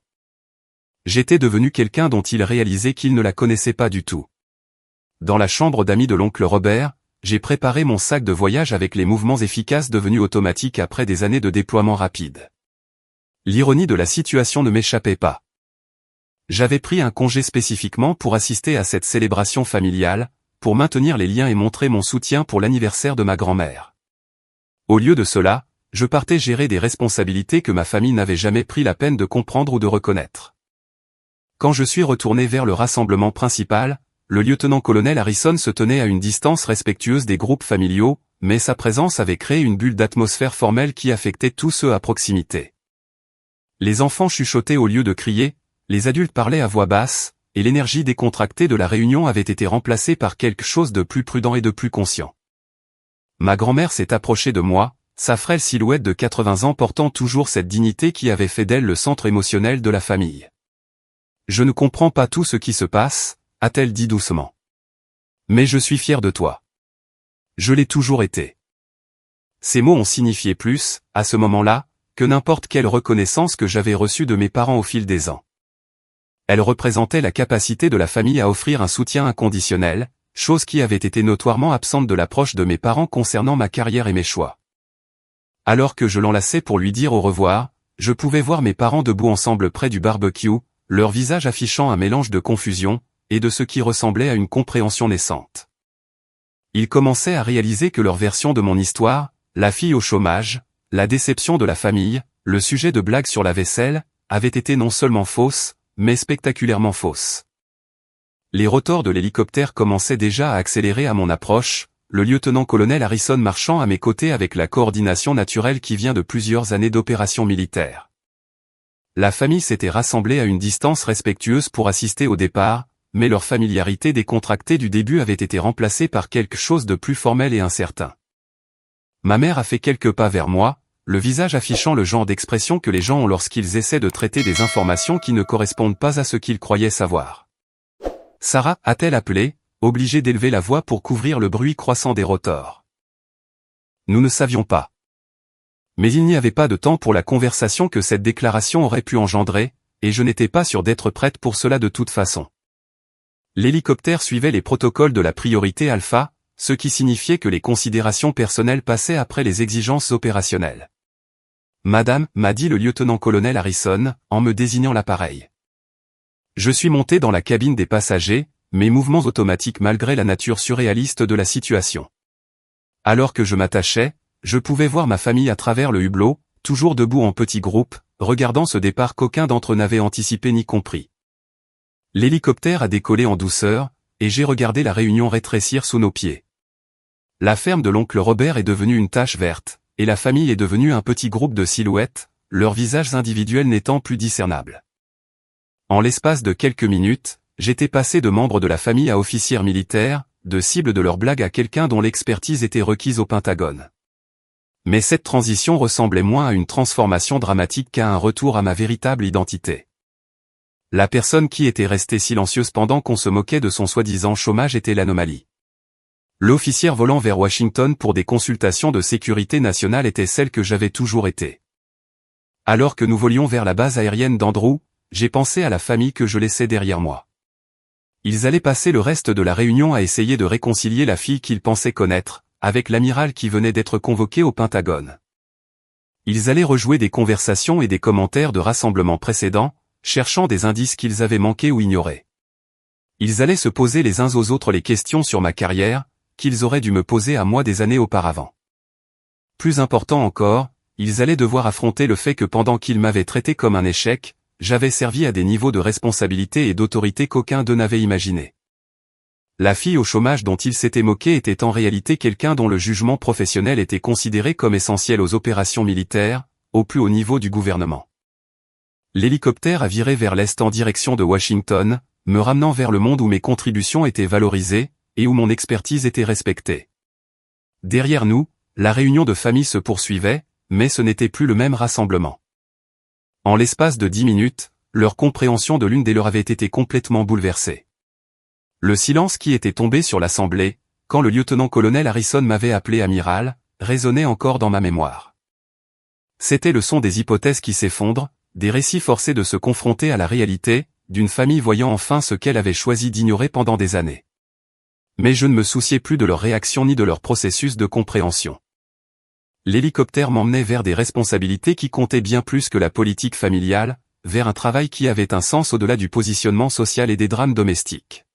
J'étais devenu quelqu'un dont ils réalisaient qu'ils ne la connaissaient pas du tout. Dans la chambre d'amis de l'oncle Robert, j'ai préparé mon sac de voyage avec les mouvements efficaces devenus automatiques après des années de déploiement rapide. L'ironie de la situation ne m'échappait pas. J'avais pris un congé spécifiquement pour assister à cette célébration familiale, pour maintenir les liens et montrer mon soutien pour l'anniversaire de ma grand-mère. Au lieu de cela, je partais gérer des responsabilités que ma famille n'avait jamais pris la peine de comprendre ou de reconnaître. Quand je suis retourné vers le rassemblement principal, le lieutenant-colonel Harrison se tenait à une distance respectueuse des groupes familiaux, mais sa présence avait créé une bulle d'atmosphère formelle qui affectait tous ceux à proximité. Les enfants chuchotaient au lieu de crier, les adultes parlaient à voix basse, et l'énergie décontractée de la réunion avait été remplacée par quelque chose de plus prudent et de plus conscient. Ma grand-mère s'est approchée de moi, sa frêle silhouette de 80 ans portant toujours cette dignité qui avait fait d'elle le centre émotionnel de la famille. « Je ne comprends pas tout ce qui se passe », a-t-elle dit doucement. « Mais je suis fier de toi. Je l'ai toujours été. » Ces mots ont signifié plus, à ce moment-là, que n'importe quelle reconnaissance que j'avais reçue de mes parents au fil des ans. Elle représentait la capacité de la famille à offrir un soutien inconditionnel, chose qui avait été notoirement absente de l'approche de mes parents concernant ma carrière et mes choix. Alors que je l'enlaçais pour lui dire au revoir, je pouvais voir mes parents debout ensemble près du barbecue, leur visage affichant un mélange de confusion, et de ce qui ressemblait à une compréhension naissante. Ils commençaient à réaliser que leur version de mon histoire, la fille au chômage, la déception de la famille, le sujet de blagues sur la vaisselle, avait été non seulement fausse, mais spectaculairement fausse. Les rotors de l'hélicoptère commençaient déjà à accélérer à mon approche, le lieutenant-colonel Harrison marchant à mes côtés avec la coordination naturelle qui vient de plusieurs années d'opérations militaires. La famille s'était rassemblée à une distance respectueuse pour assister au départ, mais leur familiarité décontractée du début avait été remplacée par quelque chose de plus formel et incertain. Ma mère a fait quelques pas vers moi, le visage affichant le genre d'expression que les gens ont lorsqu'ils essaient de traiter des informations qui ne correspondent pas à ce qu'ils croyaient savoir. Sarah, a-t-elle appelé, obligée d'élever la voix pour couvrir le bruit croissant des rotors. Nous ne savions pas. Mais il n'y avait pas de temps pour la conversation que cette déclaration aurait pu engendrer, et je n'étais pas sûr d'être prête pour cela de toute façon. L'hélicoptère suivait les protocoles de la priorité alpha, ce qui signifiait que les considérations personnelles passaient après les exigences opérationnelles. Madame, m'a dit le lieutenant-colonel Harrison, en me désignant l'appareil. Je suis monté dans la cabine des passagers, mes mouvements automatiques malgré la nature surréaliste de la situation. Alors que je m'attachais, je pouvais voir ma famille à travers le hublot, toujours debout en petits groupes, regardant ce départ qu'aucun d'entre eux n'avait anticipé ni compris. L'hélicoptère a décollé en douceur, et j'ai regardé la réunion rétrécir sous nos pieds. La ferme de l'oncle Robert est devenue une tache verte, et la famille est devenue un petit groupe de silhouettes, leurs visages individuels n'étant plus discernables. En l'espace de quelques minutes, j'étais passé de membre de la famille à officier militaire, de cible de leurs blagues à quelqu'un dont l'expertise était requise au Pentagone. Mais cette transition ressemblait moins à une transformation dramatique qu'à un retour à ma véritable identité. La personne qui était restée silencieuse pendant qu'on se moquait de son soi-disant chômage était l'anomalie. L'officière volant vers Washington pour des consultations de sécurité nationale était celle que j'avais toujours été. Alors que nous volions vers la base aérienne d'Andrew, j'ai pensé à la famille que je laissais derrière moi. Ils allaient passer le reste de la réunion à essayer de réconcilier la fille qu'ils pensaient connaître, avec l'amiral qui venait d'être convoqué au Pentagone. Ils allaient rejouer des conversations et des commentaires de rassemblements précédents, cherchant des indices qu'ils avaient manqués ou ignorés. Ils allaient se poser les uns aux autres les questions sur ma carrière, qu'ils auraient dû me poser à moi des années auparavant. Plus important encore, ils allaient devoir affronter le fait que pendant qu'ils m'avaient traité comme un échec, j'avais servi à des niveaux de responsabilité et d'autorité qu'aucun d'eux n'avait imaginé. La fille au chômage dont ils s'étaient moqués était en réalité quelqu'un dont le jugement professionnel était considéré comme essentiel aux opérations militaires, au plus haut niveau du gouvernement. L'hélicoptère a viré vers l'est en direction de Washington, me ramenant vers le monde où mes contributions étaient valorisées, et où mon expertise était respectée. Derrière nous, la réunion de famille se poursuivait, mais ce n'était plus le même rassemblement. En l'espace de 10 minutes, leur compréhension de l'une des leurs avait été complètement bouleversée. Le silence qui était tombé sur l'assemblée, quand le lieutenant-colonel Harrison m'avait appelé amiral, résonnait encore dans ma mémoire. C'était le son des hypothèses qui s'effondrent, des récits forcés de se confronter à la réalité, d'une famille voyant enfin ce qu'elle avait choisi d'ignorer pendant des années. Mais je ne me souciais plus de leur réaction ni de leur processus de compréhension. L'hélicoptère m'emmenait vers des responsabilités qui comptaient bien plus que la politique familiale, vers un travail qui avait un sens au-delà du positionnement social et des drames domestiques.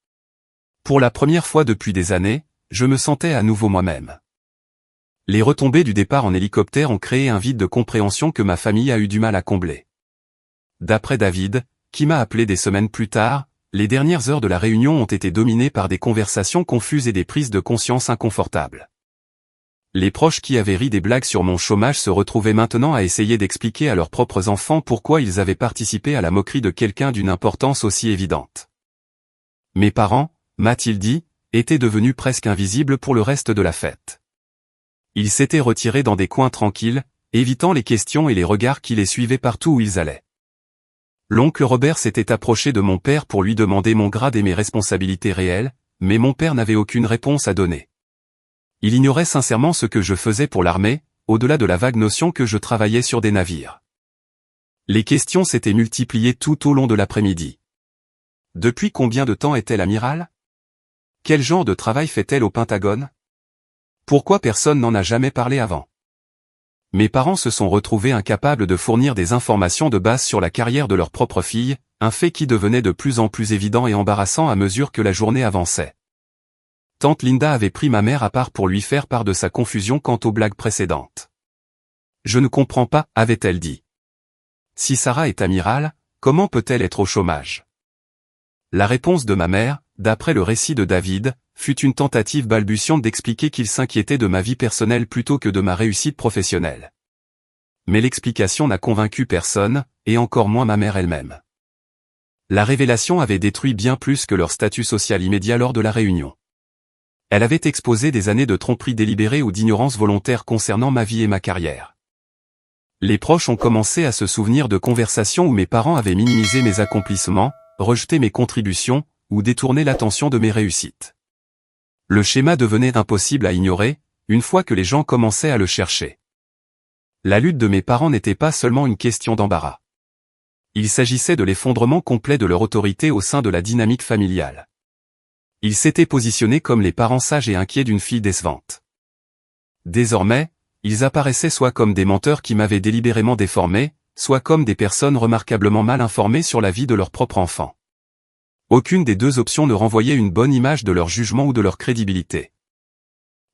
Pour la première fois depuis des années, je me sentais à nouveau moi-même. Les retombées du départ en hélicoptère ont créé un vide de compréhension que ma famille a eu du mal à combler. D'après David, qui m'a appelé des semaines plus tard, les dernières heures de la réunion ont été dominées par des conversations confuses et des prises de conscience inconfortables. Les proches qui avaient ri des blagues sur mon chômage se retrouvaient maintenant à essayer d'expliquer à leurs propres enfants pourquoi ils avaient participé à la moquerie de quelqu'un d'une importance aussi évidente. Mes parents, m'a-t-il dit, étaient devenus presque invisibles pour le reste de la fête. Ils s'étaient retirés dans des coins tranquilles, évitant les questions et les regards qui les suivaient partout où ils allaient. L'oncle Robert s'était approché de mon père pour lui demander mon grade et mes responsabilités réelles, mais mon père n'avait aucune réponse à donner. Il ignorait sincèrement ce que je faisais pour l'armée, au-delà de la vague notion que je travaillais sur des navires. Les questions s'étaient multipliées tout au long de l'après-midi. Depuis combien de temps est-elle amiral? Quel genre de travail fait-elle au Pentagone? Pourquoi personne n'en a jamais parlé avant? Mes parents se sont retrouvés incapables de fournir des informations de base sur la carrière de leur propre fille, un fait qui devenait de plus en plus évident et embarrassant à mesure que la journée avançait. Tante Linda avait pris ma mère à part pour lui faire part de sa confusion quant aux blagues précédentes. « Je ne comprends pas », avait-elle dit. « Si Sarah est amirale, comment peut-elle être au chômage ?» La réponse de ma mère, d'après le récit de David, fut une tentative balbutiante d'expliquer qu'il s'inquiétait de ma vie personnelle plutôt que de ma réussite professionnelle. Mais l'explication n'a convaincu personne, et encore moins ma mère elle-même. La révélation avait détruit bien plus que leur statut social immédiat lors de la réunion. Elle avait exposé des années de tromperie délibérée ou d'ignorance volontaire concernant ma vie et ma carrière. Les proches ont commencé à se souvenir de conversations où mes parents avaient minimisé mes accomplissements, rejeté mes contributions, ou détourné l'attention de mes réussites. Le schéma devenait impossible à ignorer, une fois que les gens commençaient à le chercher. La lutte de mes parents n'était pas seulement une question d'embarras. Il s'agissait de l'effondrement complet de leur autorité au sein de la dynamique familiale. Ils s'étaient positionnés comme les parents sages et inquiets d'une fille décevante. Désormais, ils apparaissaient soit comme des menteurs qui m'avaient délibérément déformé, soit comme des personnes remarquablement mal informées sur la vie de leur propre enfant. Aucune des deux options ne renvoyait une bonne image de leur jugement ou de leur crédibilité.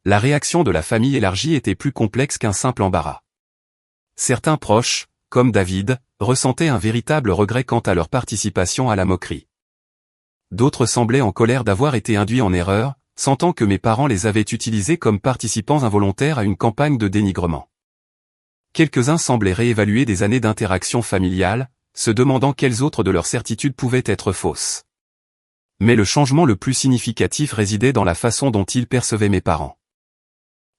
La réaction de la famille élargie était plus complexe qu'un simple embarras. Certains proches, comme David, ressentaient un véritable regret quant à leur participation à la moquerie. D'autres semblaient en colère d'avoir été induits en erreur, sentant que mes parents les avaient utilisés comme participants involontaires à une campagne de dénigrement. Quelques-uns semblaient réévaluer des années d'interaction familiale, se demandant quelles autres de leurs certitudes pouvaient être fausses. Mais le changement le plus significatif résidait dans la façon dont ils percevaient mes parents.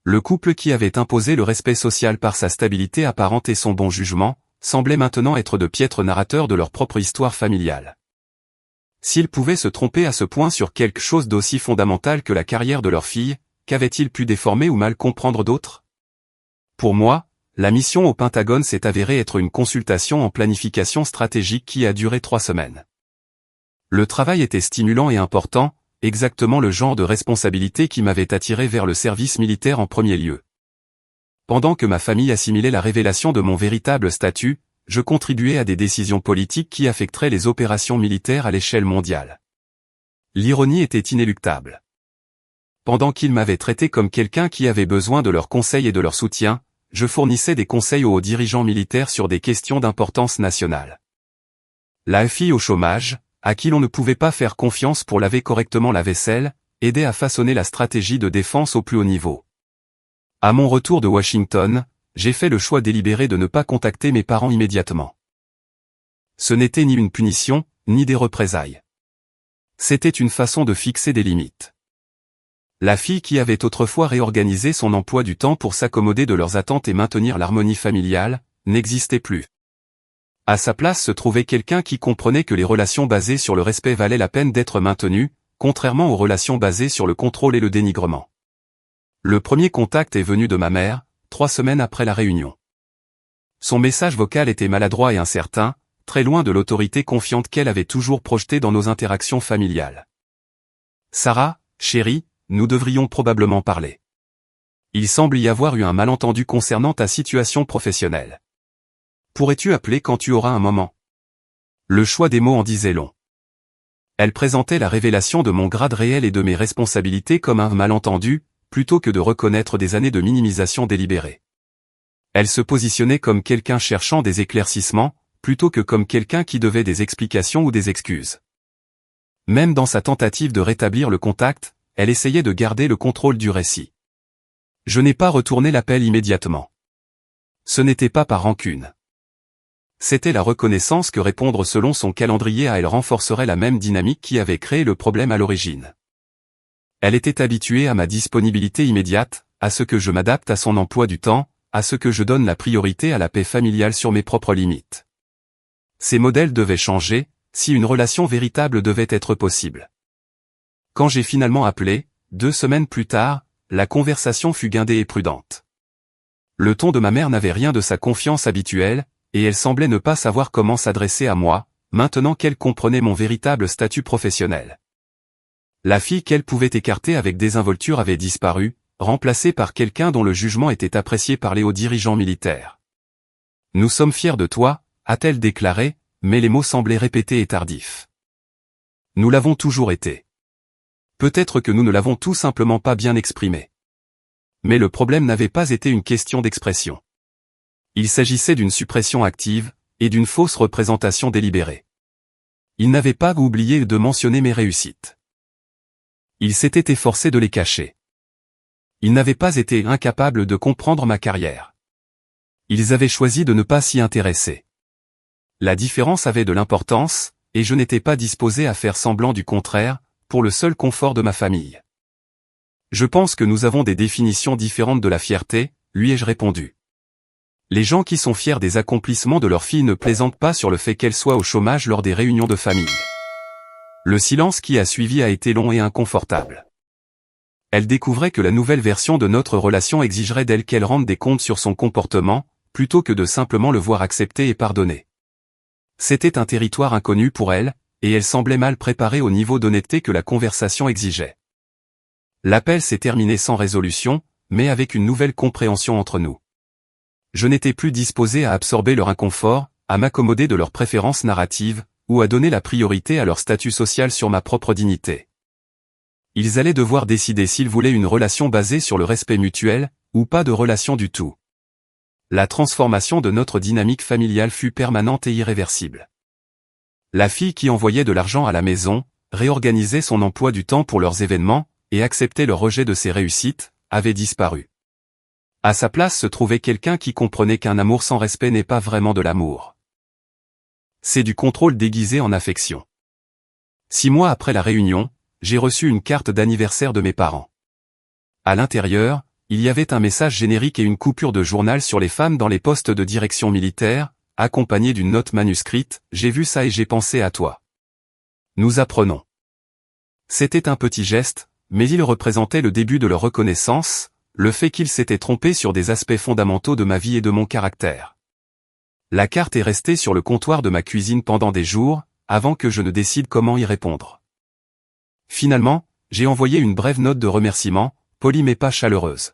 Le couple qui avait imposé le respect social par sa stabilité apparente et son bon jugement, semblait maintenant être de piètres narrateurs de leur propre histoire familiale. S'ils pouvaient se tromper à ce point sur quelque chose d'aussi fondamental que la carrière de leur fille, qu'avaient-ils pu déformer ou mal comprendre d'autres? Pour moi, la mission au Pentagone s'est avérée être une consultation en planification stratégique qui a duré 3 semaines. Le travail était stimulant et important, exactement le genre de responsabilité qui m'avait attiré vers le service militaire en premier lieu. Pendant que ma famille assimilait la révélation de mon véritable statut, je contribuais à des décisions politiques qui affecteraient les opérations militaires à l'échelle mondiale. L'ironie était inéluctable. Pendant qu'ils m'avaient traité comme quelqu'un qui avait besoin de leurs conseils et de leur soutien, je fournissais des conseils aux hauts dirigeants militaires sur des questions d'importance nationale. La fille au chômage, à qui l'on ne pouvait pas faire confiance pour laver correctement la vaisselle, aidait à façonner la stratégie de défense au plus haut niveau. À mon retour de Washington, j'ai fait le choix délibéré de ne pas contacter mes parents immédiatement. Ce n'était ni une punition, ni des représailles. C'était une façon de fixer des limites. La fille qui avait autrefois réorganisé son emploi du temps pour s'accommoder de leurs attentes et maintenir l'harmonie familiale, n'existait plus. À sa place se trouvait quelqu'un qui comprenait que les relations basées sur le respect valaient la peine d'être maintenues, contrairement aux relations basées sur le contrôle et le dénigrement. Le premier contact est venu de ma mère, 3 semaines après la réunion. Son message vocal était maladroit et incertain, très loin de l'autorité confiante qu'elle avait toujours projetée dans nos interactions familiales. « Sarah, chérie, nous devrions probablement parler. Il semble y avoir eu un malentendu concernant ta situation professionnelle. Pourrais-tu appeler quand tu auras un moment ?» Le choix des mots en disait long. Elle présentait la révélation de mon grade réel et de mes responsabilités comme un malentendu, plutôt que de reconnaître des années de minimisation délibérée. Elle se positionnait comme quelqu'un cherchant des éclaircissements, plutôt que comme quelqu'un qui devait des explications ou des excuses. Même dans sa tentative de rétablir le contact, elle essayait de garder le contrôle du récit. Je n'ai pas retourné l'appel immédiatement. Ce n'était pas par rancune. C'était la reconnaissance que répondre selon son calendrier à elle renforcerait la même dynamique qui avait créé le problème à l'origine. Elle était habituée à ma disponibilité immédiate, à ce que je m'adapte à son emploi du temps, à ce que je donne la priorité à la paix familiale sur mes propres limites. Ces modèles devaient changer, si une relation véritable devait être possible. Quand j'ai finalement appelé, 2 semaines plus tard, la conversation fut guindée et prudente. Le ton de ma mère n'avait rien de sa confiance habituelle, et elle semblait ne pas savoir comment s'adresser à moi, maintenant qu'elle comprenait mon véritable statut professionnel. La fille qu'elle pouvait écarter avec désinvolture avait disparu, remplacée par quelqu'un dont le jugement était apprécié par les hauts dirigeants militaires. « Nous sommes fiers de toi », a-t-elle déclaré, mais les mots semblaient répétés et tardifs. Nous l'avons toujours été. Peut-être que nous ne l'avons tout simplement pas bien exprimé. Mais le problème n'avait pas été une question d'expression. Il s'agissait d'une suppression active, et d'une fausse représentation délibérée. Il n'avait pas oublié de mentionner mes réussites. Il s'était efforcé de les cacher. Ils n'avaient pas été incapables de comprendre ma carrière. Ils avaient choisi de ne pas s'y intéresser. La différence avait de l'importance, et je n'étais pas disposé à faire semblant du contraire, pour le seul confort de ma famille. Je pense que nous avons des définitions différentes de la fierté, lui ai-je répondu. Les gens qui sont fiers des accomplissements de leur fille ne plaisantent pas sur le fait qu'elle soit au chômage lors des réunions de famille. Le silence qui a suivi a été long et inconfortable. Elle découvrait que la nouvelle version de notre relation exigerait d'elle qu'elle rende des comptes sur son comportement, plutôt que de simplement le voir accepter et pardonner. C'était un territoire inconnu pour elle, et elle semblait mal préparée au niveau d'honnêteté que la conversation exigeait. L'appel s'est terminé sans résolution, mais avec une nouvelle compréhension entre nous. Je n'étais plus disposé à absorber leur inconfort, à m'accommoder de leurs préférences narratives, ou à donner la priorité à leur statut social sur ma propre dignité. Ils allaient devoir décider s'ils voulaient une relation basée sur le respect mutuel, ou pas de relation du tout. La transformation de notre dynamique familiale fut permanente et irréversible. La fille qui envoyait de l'argent à la maison, réorganisait son emploi du temps pour leurs événements, et acceptait le rejet de ses réussites, avait disparu. À sa place se trouvait quelqu'un qui comprenait qu'un amour sans respect n'est pas vraiment de l'amour. C'est du contrôle déguisé en affection. 6 mois après la réunion, j'ai reçu une carte d'anniversaire de mes parents. À l'intérieur, il y avait un message générique et une coupure de journal sur les femmes dans les postes de direction militaire, accompagnée d'une note manuscrite, « J'ai vu ça et j'ai pensé à toi. Nous apprenons. » C'était un petit geste, mais il représentait le début de leur reconnaissance, le fait qu'ils s'étaient trompés sur des aspects fondamentaux de ma vie et de mon caractère. La carte est restée sur le comptoir de ma cuisine pendant des jours, avant que je ne décide comment y répondre. Finalement, j'ai envoyé une brève note de remerciement, polie mais pas chaleureuse.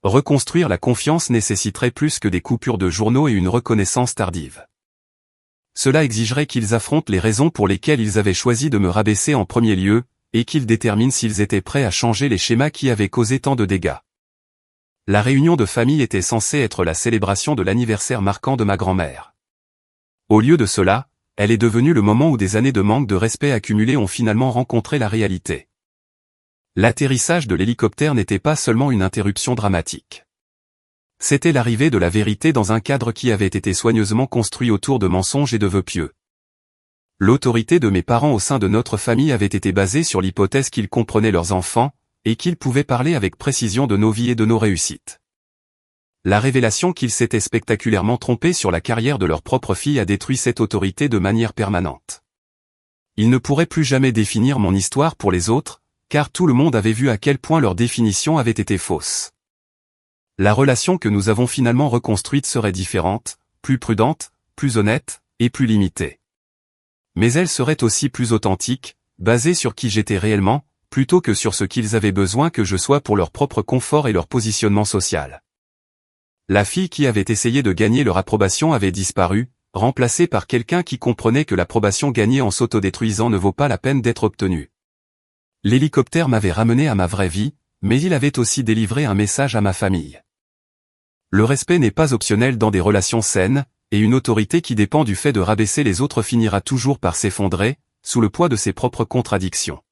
Reconstruire la confiance nécessiterait plus que des coupures de journaux et une reconnaissance tardive. Cela exigerait qu'ils affrontent les raisons pour lesquelles ils avaient choisi de me rabaisser en premier lieu, et qu'ils déterminent s'ils étaient prêts à changer les schémas qui avaient causé tant de dégâts. La réunion de famille était censée être la célébration de l'anniversaire marquant de ma grand-mère. Au lieu de cela, elle est devenue le moment où des années de manque de respect accumulé ont finalement rencontré la réalité. L'atterrissage de l'hélicoptère n'était pas seulement une interruption dramatique. C'était l'arrivée de la vérité dans un cadre qui avait été soigneusement construit autour de mensonges et de vœux pieux. L'autorité de mes parents au sein de notre famille avait été basée sur l'hypothèse qu'ils comprenaient leurs enfants, et qu'ils pouvaient parler avec précision de nos vies et de nos réussites. La révélation qu'ils s'étaient spectaculairement trompés sur la carrière de leur propre fille a détruit cette autorité de manière permanente. Ils ne pourraient plus jamais définir mon histoire pour les autres, car tout le monde avait vu à quel point leur définition avait été fausse. La relation que nous avons finalement reconstruite serait différente, plus prudente, plus honnête, et plus limitée. Mais elle serait aussi plus authentique, basée sur qui j'étais réellement, plutôt que sur ce qu'ils avaient besoin que je sois pour leur propre confort et leur positionnement social. La fille qui avait essayé de gagner leur approbation avait disparu, remplacée par quelqu'un qui comprenait que l'approbation gagnée en s'autodétruisant ne vaut pas la peine d'être obtenue. L'hélicoptère m'avait ramené à ma vraie vie, mais il avait aussi délivré un message à ma famille. Le respect n'est pas optionnel dans des relations saines, et une autorité qui dépend du fait de rabaisser les autres finira toujours par s'effondrer, sous le poids de ses propres contradictions.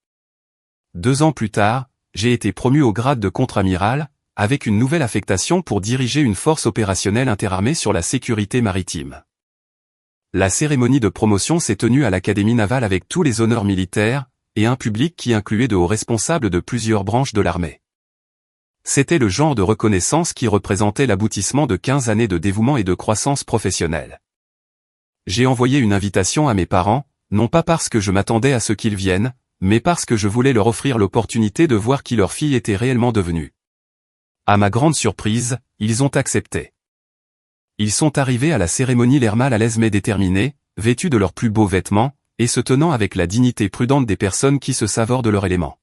2 ans plus tard, j'ai été promu au grade de contre-amiral, avec une nouvelle affectation pour diriger une force opérationnelle interarmée sur la sécurité maritime. La cérémonie de promotion s'est tenue à l'Académie navale avec tous les honneurs militaires, et un public qui incluait de hauts responsables de plusieurs branches de l'armée. C'était le genre de reconnaissance qui représentait l'aboutissement de 15 années de dévouement et de croissance professionnelle. J'ai envoyé une invitation à mes parents, non pas parce que je m'attendais à ce qu'ils viennent, mais parce que je voulais leur offrir l'opportunité de voir qui leur fille était réellement devenue. À ma grande surprise, ils ont accepté. Ils sont arrivés à la cérémonie l'air mal à l'aise mais déterminés, vêtus de leurs plus beaux vêtements, et se tenant avec la dignité prudente des personnes qui se savorent de leur élément.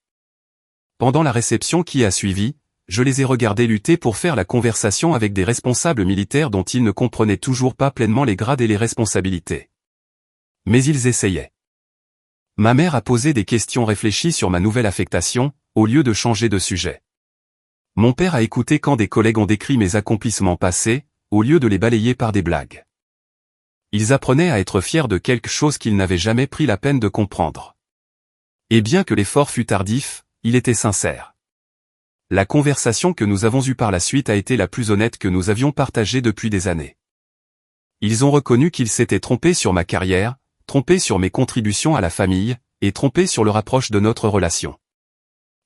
Pendant la réception qui a suivi, je les ai regardés lutter pour faire la conversation avec des responsables militaires dont ils ne comprenaient toujours pas pleinement les grades et les responsabilités. Mais ils essayaient. Ma mère a posé des questions réfléchies sur ma nouvelle affectation, au lieu de changer de sujet. Mon père a écouté quand des collègues ont décrit mes accomplissements passés, au lieu de les balayer par des blagues. Ils apprenaient à être fiers de quelque chose qu'ils n'avaient jamais pris la peine de comprendre. Et bien que l'effort fût tardif, il était sincère. La conversation que nous avons eue par la suite a été la plus honnête que nous avions partagée depuis des années. Ils ont reconnu qu'ils s'étaient trompés sur ma carrière, trompés sur mes contributions à la famille, et trompés sur leur approche de notre relation.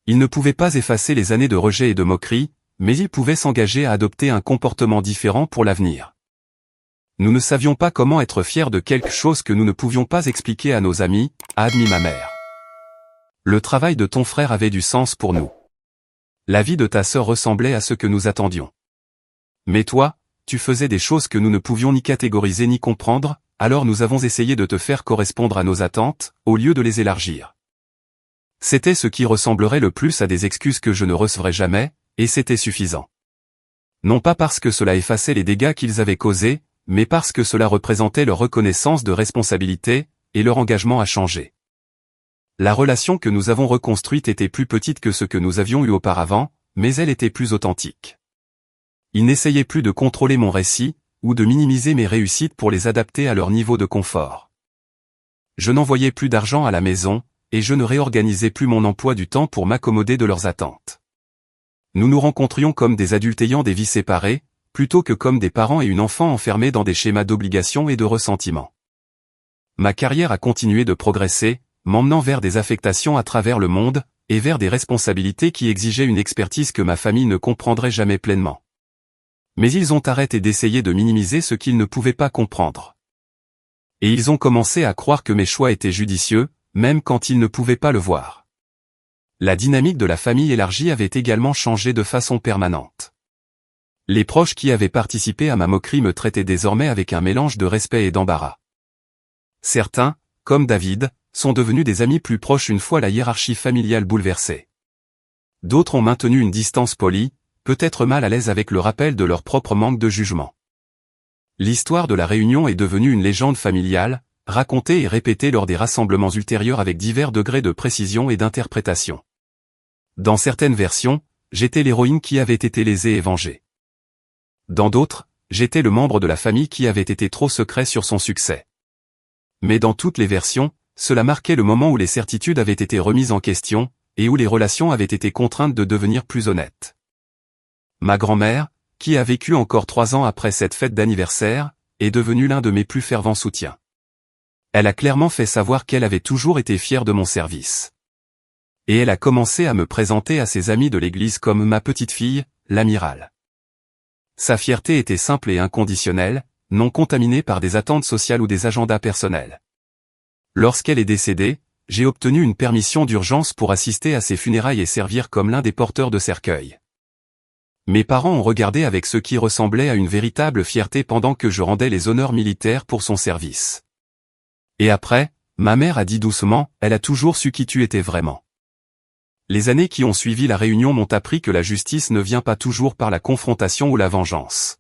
Ils ne pouvaient pas effacer les années de rejet et de moquerie, mais ils pouvaient s'engager à adopter un comportement différent pour l'avenir. Nous ne savions pas comment être fiers de quelque chose que nous ne pouvions pas expliquer à nos amis, a admis ma mère. Le travail de ton frère avait du sens pour nous. La vie de ta sœur ressemblait à ce que nous attendions. Mais toi, tu faisais des choses que nous ne pouvions ni catégoriser ni comprendre, alors nous avons essayé de te faire correspondre à nos attentes, au lieu de les élargir. C'était ce qui ressemblerait le plus à des excuses que je ne recevrais jamais, et c'était suffisant. Non pas parce que cela effaçait les dégâts qu'ils avaient causés, mais parce que cela représentait leur reconnaissance de responsabilité, et leur engagement à changer. La relation que nous avons reconstruite était plus petite que ce que nous avions eu auparavant, mais elle était plus authentique. Ils n'essayaient plus de contrôler mon récit, ou de minimiser mes réussites pour les adapter à leur niveau de confort. Je n'envoyais plus d'argent à la maison, et je ne réorganisais plus mon emploi du temps pour m'accommoder de leurs attentes. Nous nous rencontrions comme des adultes ayant des vies séparées, plutôt que comme des parents et une enfant enfermés dans des schémas d'obligation et de ressentiment. Ma carrière a continué de progresser, m'emmenant vers des affectations à travers le monde, et vers des responsabilités qui exigeaient une expertise que ma famille ne comprendrait jamais pleinement. Mais ils ont arrêté d'essayer de minimiser ce qu'ils ne pouvaient pas comprendre. Et ils ont commencé à croire que mes choix étaient judicieux, même quand ils ne pouvaient pas le voir. La dynamique de la famille élargie avait également changé de façon permanente. Les proches qui avaient participé à ma moquerie me traitaient désormais avec un mélange de respect et d'embarras. Certains, comme David, sont devenus des amis plus proches une fois la hiérarchie familiale bouleversée. D'autres ont maintenu une distance polie, peut-être mal à l'aise avec le rappel de leur propre manque de jugement. L'histoire de la réunion est devenue une légende familiale, racontée et répétée lors des rassemblements ultérieurs avec divers degrés de précision et d'interprétation. Dans certaines versions, j'étais l'héroïne qui avait été lésée et vengée. Dans d'autres, j'étais le membre de la famille qui avait été trop secret sur son succès. Mais dans toutes les versions, cela marquait le moment où les certitudes avaient été remises en question, et où les relations avaient été contraintes de devenir plus honnêtes. Ma grand-mère, qui a vécu encore 3 ans après cette fête d'anniversaire, est devenue l'un de mes plus fervents soutiens. Elle a clairement fait savoir qu'elle avait toujours été fière de mon service. Et elle a commencé à me présenter à ses amis de l'église comme ma petite fille, l'amiral. Sa fierté était simple et inconditionnelle, non contaminée par des attentes sociales ou des agendas personnels. Lorsqu'elle est décédée, j'ai obtenu une permission d'urgence pour assister à ses funérailles et servir comme l'un des porteurs de cercueil. Mes parents ont regardé avec ce qui ressemblait à une véritable fierté pendant que je rendais les honneurs militaires pour son service. Et après, ma mère a dit doucement, elle a toujours su qui tu étais vraiment. Les années qui ont suivi la réunion m'ont appris que la justice ne vient pas toujours par la confrontation ou la vengeance.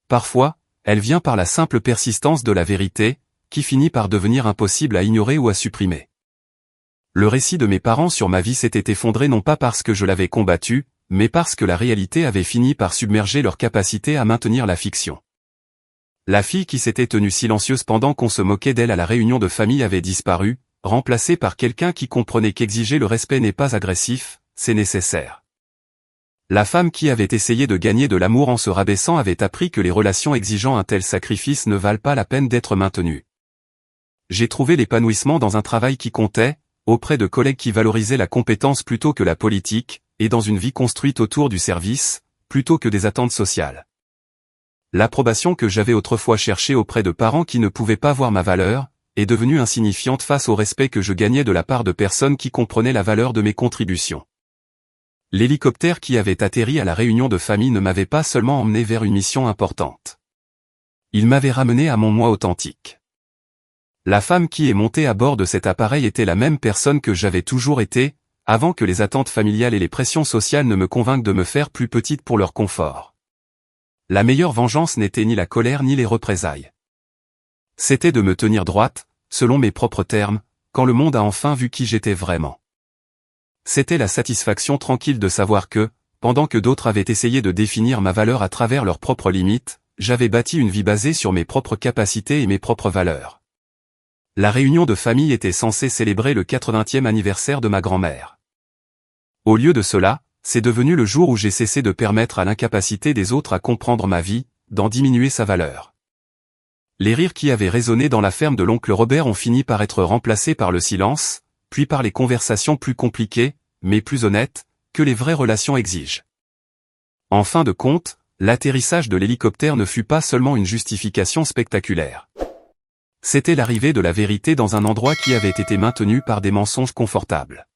Parfois, elle vient par la simple persistance de la vérité, qui finit par devenir impossible à ignorer ou à supprimer. Le récit de mes parents sur ma vie s'était effondré non pas parce que je l'avais combattu, mais parce que la réalité avait fini par submerger leur capacité à maintenir la fiction. La fille qui s'était tenue silencieuse pendant qu'on se moquait d'elle à la réunion de famille avait disparu, remplacée par quelqu'un qui comprenait qu'exiger le respect n'est pas agressif, c'est nécessaire. La femme qui avait essayé de gagner de l'amour en se rabaissant avait appris que les relations exigeant un tel sacrifice ne valent pas la peine d'être maintenues. J'ai trouvé l'épanouissement dans un travail qui comptait, auprès de collègues qui valorisaient la compétence plutôt que la politique, et dans une vie construite autour du service, plutôt que des attentes sociales. L'approbation que j'avais autrefois cherchée auprès de parents qui ne pouvaient pas voir ma valeur, est devenue insignifiante face au respect que je gagnais de la part de personnes qui comprenaient la valeur de mes contributions. L'hélicoptère qui avait atterri à la réunion de famille ne m'avait pas seulement emmené vers une mission importante. Il m'avait ramené à mon moi authentique. La femme qui est montée à bord de cet appareil était la même personne que j'avais toujours été, avant que les attentes familiales et les pressions sociales ne me convainquent de me faire plus petite pour leur confort. La meilleure vengeance n'était ni la colère ni les représailles. C'était de me tenir droite, selon mes propres termes, quand le monde a enfin vu qui j'étais vraiment. C'était la satisfaction tranquille de savoir que, pendant que d'autres avaient essayé de définir ma valeur à travers leurs propres limites, j'avais bâti une vie basée sur mes propres capacités et mes propres valeurs. La réunion de famille était censée célébrer le 80e anniversaire de ma grand-mère. Au lieu de cela, c'est devenu le jour où j'ai cessé de permettre à l'incapacité des autres à comprendre ma vie, d'en diminuer sa valeur. Les rires qui avaient résonné dans la ferme de l'oncle Robert ont fini par être remplacés par le silence, puis par les conversations plus compliquées, mais plus honnêtes, que les vraies relations exigent. En fin de compte, l'atterrissage de l'hélicoptère ne fut pas seulement une justification spectaculaire. C'était l'arrivée de la vérité dans un endroit qui avait été maintenu par des mensonges confortables.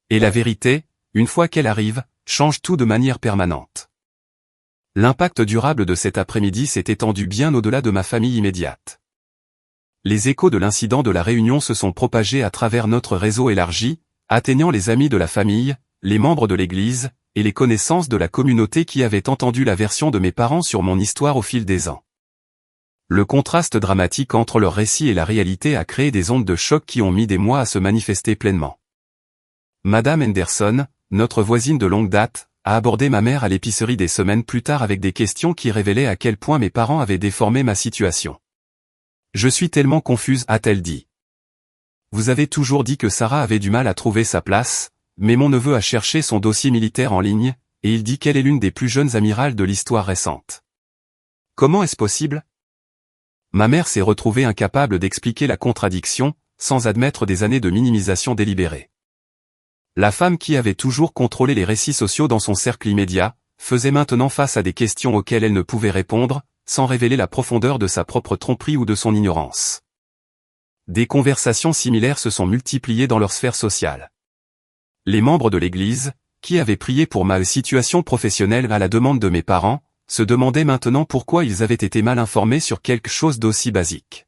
Et la vérité, une fois qu'elle arrive, change tout de manière permanente. L'impact durable de cet après-midi s'est étendu bien au-delà de ma famille immédiate. Les échos de l'incident de la Réunion se sont propagés à travers notre réseau élargi, atteignant les amis de la famille, les membres de l'Église, et les connaissances de la communauté qui avaient entendu la version de mes parents sur mon histoire au fil des ans. Le contraste dramatique entre leur récit et la réalité a créé des ondes de choc qui ont mis des mois à se manifester pleinement. Madame Henderson, notre voisine de longue date, a abordé ma mère à l'épicerie des semaines plus tard avec des questions qui révélaient à quel point mes parents avaient déformé ma situation. « Je suis tellement confuse », a-t-elle dit. « Vous avez toujours dit que Sarah avait du mal à trouver sa place, mais mon neveu a cherché son dossier militaire en ligne, et il dit qu'elle est l'une des plus jeunes amirales de l'histoire récente. Comment est-ce possible ? » Ma mère s'est retrouvée incapable d'expliquer la contradiction, sans admettre des années de minimisation délibérée. La femme qui avait toujours contrôlé les récits sociaux dans son cercle immédiat, faisait maintenant face à des questions auxquelles elle ne pouvait répondre, sans révéler la profondeur de sa propre tromperie ou de son ignorance. Des conversations similaires se sont multipliées dans leur sphère sociale. Les membres de l'Église, qui avaient prié pour ma situation professionnelle à la demande de mes parents, se demandaient maintenant pourquoi ils avaient été mal informés sur quelque chose d'aussi basique.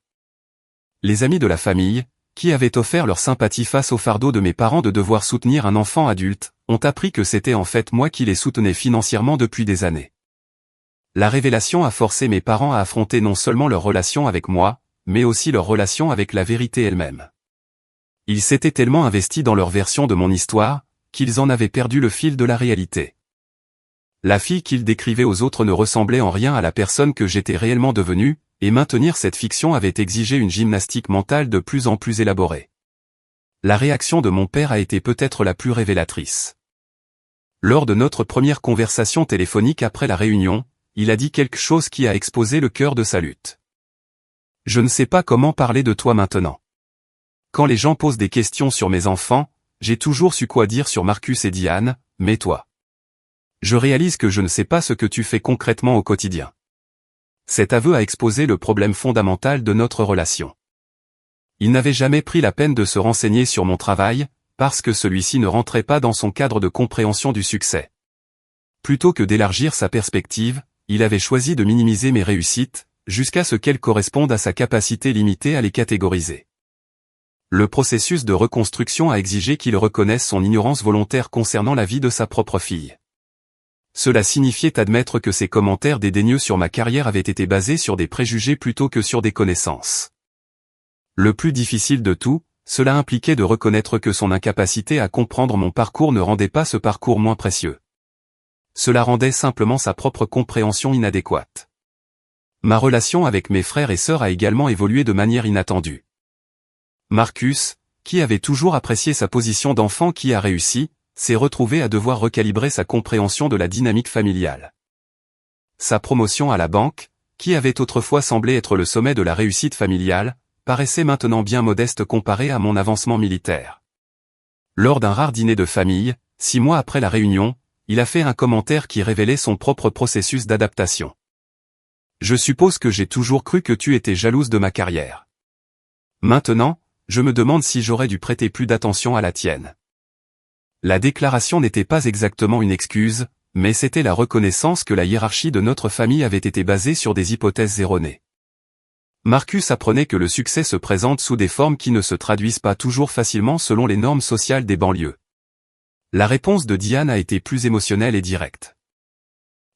Les amis de la famille, qui avaient offert leur sympathie face au fardeau de mes parents de devoir soutenir un enfant adulte, ont appris que c'était en fait moi qui les soutenais financièrement depuis des années. La révélation a forcé mes parents à affronter non seulement leur relation avec moi, mais aussi leur relation avec la vérité elle-même. Ils s'étaient tellement investis dans leur version de mon histoire, qu'ils en avaient perdu le fil de la réalité. La fille qu'ils décrivaient aux autres ne ressemblait en rien à la personne que j'étais réellement devenue, et maintenir cette fiction avait exigé une gymnastique mentale de plus en plus élaborée. La réaction de mon père a été peut-être la plus révélatrice. Lors de notre première conversation téléphonique après la réunion, il a dit quelque chose qui a exposé le cœur de sa lutte. « Je ne sais pas comment parler de toi maintenant. Quand les gens posent des questions sur mes enfants, j'ai toujours su quoi dire sur Marcus et Diane, mais toi. Je réalise que je ne sais pas ce que tu fais concrètement au quotidien. » Cet aveu a exposé le problème fondamental de notre relation. Il n'avait jamais pris la peine de se renseigner sur mon travail, parce que celui-ci ne rentrait pas dans son cadre de compréhension du succès. Plutôt que d'élargir sa perspective, il avait choisi de minimiser mes réussites, jusqu'à ce qu'elles correspondent à sa capacité limitée à les catégoriser. Le processus de reconstruction a exigé qu'il reconnaisse son ignorance volontaire concernant la vie de sa propre fille. Cela signifiait admettre que ses commentaires dédaigneux sur ma carrière avaient été basés sur des préjugés plutôt que sur des connaissances. Le plus difficile de tout, cela impliquait de reconnaître que son incapacité à comprendre mon parcours ne rendait pas ce parcours moins précieux. Cela rendait simplement sa propre compréhension inadéquate. Ma relation avec mes frères et sœurs a également évolué de manière inattendue. Marcus, qui avait toujours apprécié sa position d'enfant qui a réussi, s'est retrouvé à devoir recalibrer sa compréhension de la dynamique familiale. Sa promotion à la banque, qui avait autrefois semblé être le sommet de la réussite familiale, paraissait maintenant bien modeste comparée à mon avancement militaire. Lors d'un rare dîner de famille, 6 mois après la réunion, il a fait un commentaire qui révélait son propre processus d'adaptation. « Je suppose que j'ai toujours cru que tu étais jalouse de ma carrière. Maintenant, je me demande si j'aurais dû prêter plus d'attention à la tienne. » La déclaration n'était pas exactement une excuse, mais c'était la reconnaissance que la hiérarchie de notre famille avait été basée sur des hypothèses erronées. Marcus apprenait que le succès se présente sous des formes qui ne se traduisent pas toujours facilement selon les normes sociales des banlieues. La réponse de Diane a été plus émotionnelle et directe.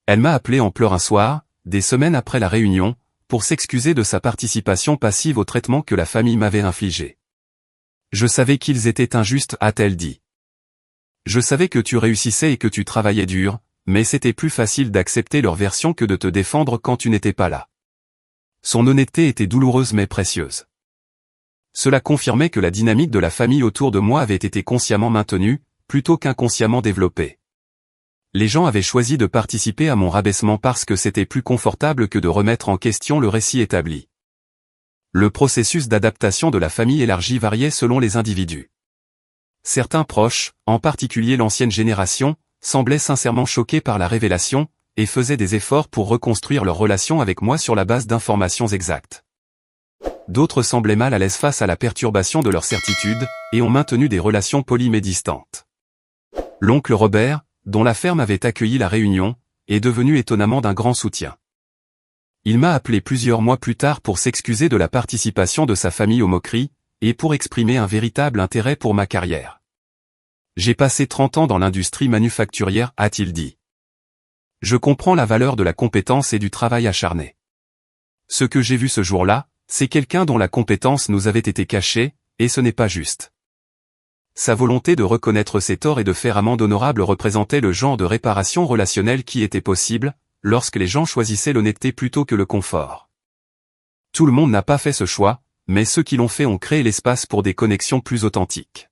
Elle m'a appelé en pleurs un soir, des semaines après la réunion, pour s'excuser de sa participation passive au traitement que la famille m'avait infligé. « Je savais qu'ils étaient injustes », a-t-elle dit. Je savais que tu réussissais et que tu travaillais dur, mais c'était plus facile d'accepter leur version que de te défendre quand tu n'étais pas là. Son honnêteté était douloureuse mais précieuse. Cela confirmait que la dynamique de la famille autour de moi avait été consciemment maintenue, plutôt qu'inconsciemment développée. Les gens avaient choisi de participer à mon rabaissement parce que c'était plus confortable que de remettre en question le récit établi. Le processus d'adaptation de la famille élargie variait selon les individus. Certains proches, en particulier l'ancienne génération, semblaient sincèrement choqués par la révélation, et faisaient des efforts pour reconstruire leur relation avec moi sur la base d'informations exactes. D'autres semblaient mal à l'aise face à la perturbation de leur certitude, et ont maintenu des relations polies mais distantes. L'oncle Robert, dont la ferme avait accueilli la réunion, est devenu étonnamment d'un grand soutien. Il m'a appelé plusieurs mois plus tard pour s'excuser de la participation de sa famille aux moqueries, et pour exprimer un véritable intérêt pour ma carrière. J'ai passé 30 ans dans l'industrie manufacturière, a-t-il dit. Je comprends la valeur de la compétence et du travail acharné. Ce que j'ai vu ce jour-là, c'est quelqu'un dont la compétence nous avait été cachée, et ce n'est pas juste. Sa volonté de reconnaître ses torts et de faire amende honorable représentait le genre de réparation relationnelle qui était possible, lorsque les gens choisissaient l'honnêteté plutôt que le confort. Tout le monde n'a pas fait ce choix, mais ceux qui l'ont fait ont créé l'espace pour des connexions plus authentiques.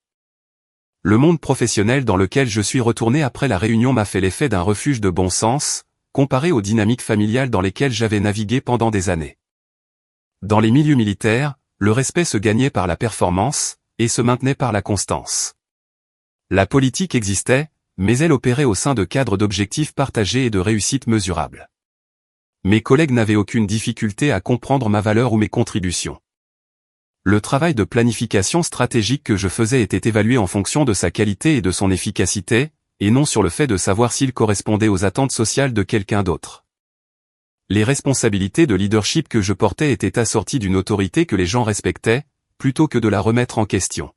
Le monde professionnel dans lequel je suis retourné après la réunion m'a fait l'effet d'un refuge de bon sens, comparé aux dynamiques familiales dans lesquelles j'avais navigué pendant des années. Dans les milieux militaires, le respect se gagnait par la performance, et se maintenait par la constance. La politique existait, mais elle opérait au sein de cadres d'objectifs partagés et de réussites mesurables. Mes collègues n'avaient aucune difficulté à comprendre ma valeur ou mes contributions. Le travail de planification stratégique que je faisais était évalué en fonction de sa qualité et de son efficacité, et non sur le fait de savoir s'il correspondait aux attentes sociales de quelqu'un d'autre. Les responsabilités de leadership que je portais étaient assorties d'une autorité que les gens respectaient, plutôt que de la remettre en question.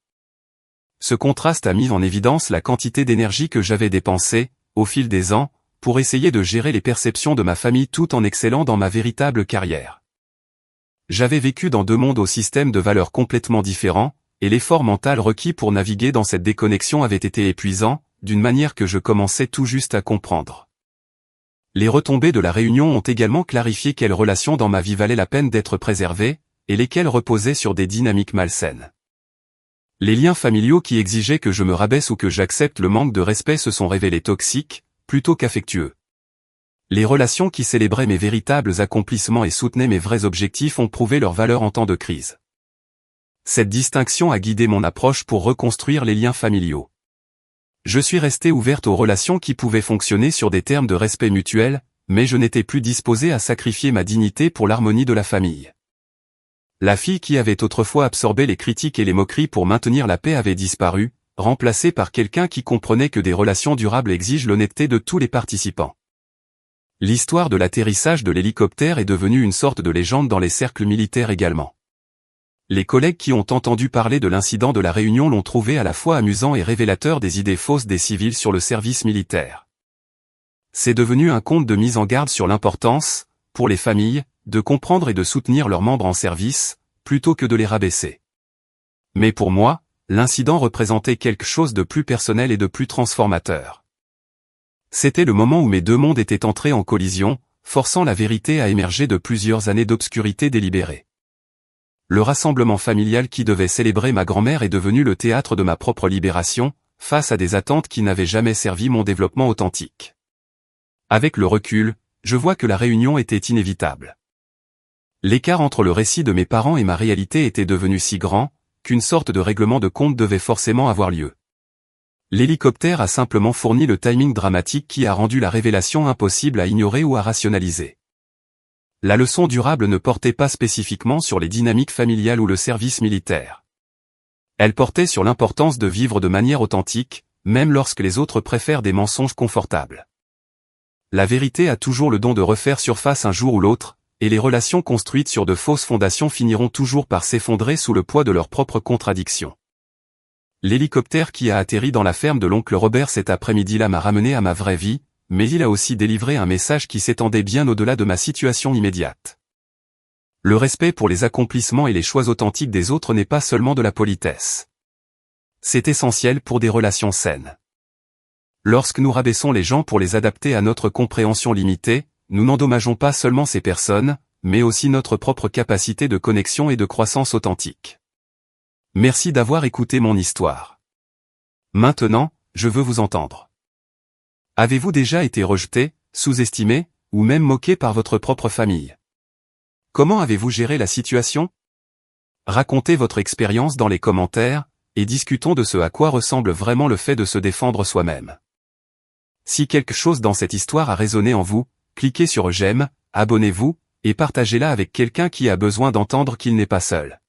Ce contraste a mis en évidence la quantité d'énergie que j'avais dépensée, au fil des ans, pour essayer de gérer les perceptions de ma famille tout en excellant dans ma véritable carrière. J'avais vécu dans deux mondes au système de valeurs complètement différents, et l'effort mental requis pour naviguer dans cette déconnexion avait été épuisant, d'une manière que je commençais tout juste à comprendre. Les retombées de la réunion ont également clarifié quelles relations dans ma vie valaient la peine d'être préservées, et lesquelles reposaient sur des dynamiques malsaines. Les liens familiaux qui exigeaient que je me rabaisse ou que j'accepte le manque de respect se sont révélés toxiques, plutôt qu'affectueux. Les relations qui célébraient mes véritables accomplissements et soutenaient mes vrais objectifs ont prouvé leur valeur en temps de crise. Cette distinction a guidé mon approche pour reconstruire les liens familiaux. Je suis resté ouverte aux relations qui pouvaient fonctionner sur des termes de respect mutuel, mais je n'étais plus disposé à sacrifier ma dignité pour l'harmonie de la famille. La fille qui avait autrefois absorbé les critiques et les moqueries pour maintenir la paix avait disparu, remplacée par quelqu'un qui comprenait que des relations durables exigent l'honnêteté de tous les participants. L'histoire de l'atterrissage de l'hélicoptère est devenue une sorte de légende dans les cercles militaires également. Les collègues qui ont entendu parler de l'incident de la Réunion l'ont trouvé à la fois amusant et révélateur des idées fausses des civils sur le service militaire. C'est devenu un conte de mise en garde sur l'importance, pour les familles, de comprendre et de soutenir leurs membres en service, plutôt que de les rabaisser. Mais pour moi, l'incident représentait quelque chose de plus personnel et de plus transformateur. C'était le moment où mes deux mondes étaient entrés en collision, forçant la vérité à émerger de plusieurs années d'obscurité délibérée. Le rassemblement familial qui devait célébrer ma grand-mère est devenu le théâtre de ma propre libération, face à des attentes qui n'avaient jamais servi mon développement authentique. Avec le recul, je vois que la réunion était inévitable. L'écart entre le récit de mes parents et ma réalité était devenu si grand, qu'une sorte de règlement de compte devait forcément avoir lieu. L'hélicoptère a simplement fourni le timing dramatique qui a rendu la révélation impossible à ignorer ou à rationaliser. La leçon durable ne portait pas spécifiquement sur les dynamiques familiales ou le service militaire. Elle portait sur l'importance de vivre de manière authentique, même lorsque les autres préfèrent des mensonges confortables. La vérité a toujours le don de refaire surface un jour ou l'autre, et les relations construites sur de fausses fondations finiront toujours par s'effondrer sous le poids de leurs propres contradictions. L'hélicoptère qui a atterri dans la ferme de l'oncle Robert cet après-midi-là m'a ramené à ma vraie vie, mais il a aussi délivré un message qui s'étendait bien au-delà de ma situation immédiate. Le respect pour les accomplissements et les choix authentiques des autres n'est pas seulement de la politesse. C'est essentiel pour des relations saines. Lorsque nous rabaissons les gens pour les adapter à notre compréhension limitée, nous n'endommageons pas seulement ces personnes, mais aussi notre propre capacité de connexion et de croissance authentique. Merci d'avoir écouté mon histoire. Maintenant, je veux vous entendre. Avez-vous déjà été rejeté, sous-estimé, ou même moqué par votre propre famille? Comment avez-vous géré la situation? Racontez votre expérience dans les commentaires, et discutons de ce à quoi ressemble vraiment le fait de se défendre soi-même. Si quelque chose dans cette histoire a résonné en vous, cliquez sur j'aime, abonnez-vous, et partagez-la avec quelqu'un qui a besoin d'entendre qu'il n'est pas seul.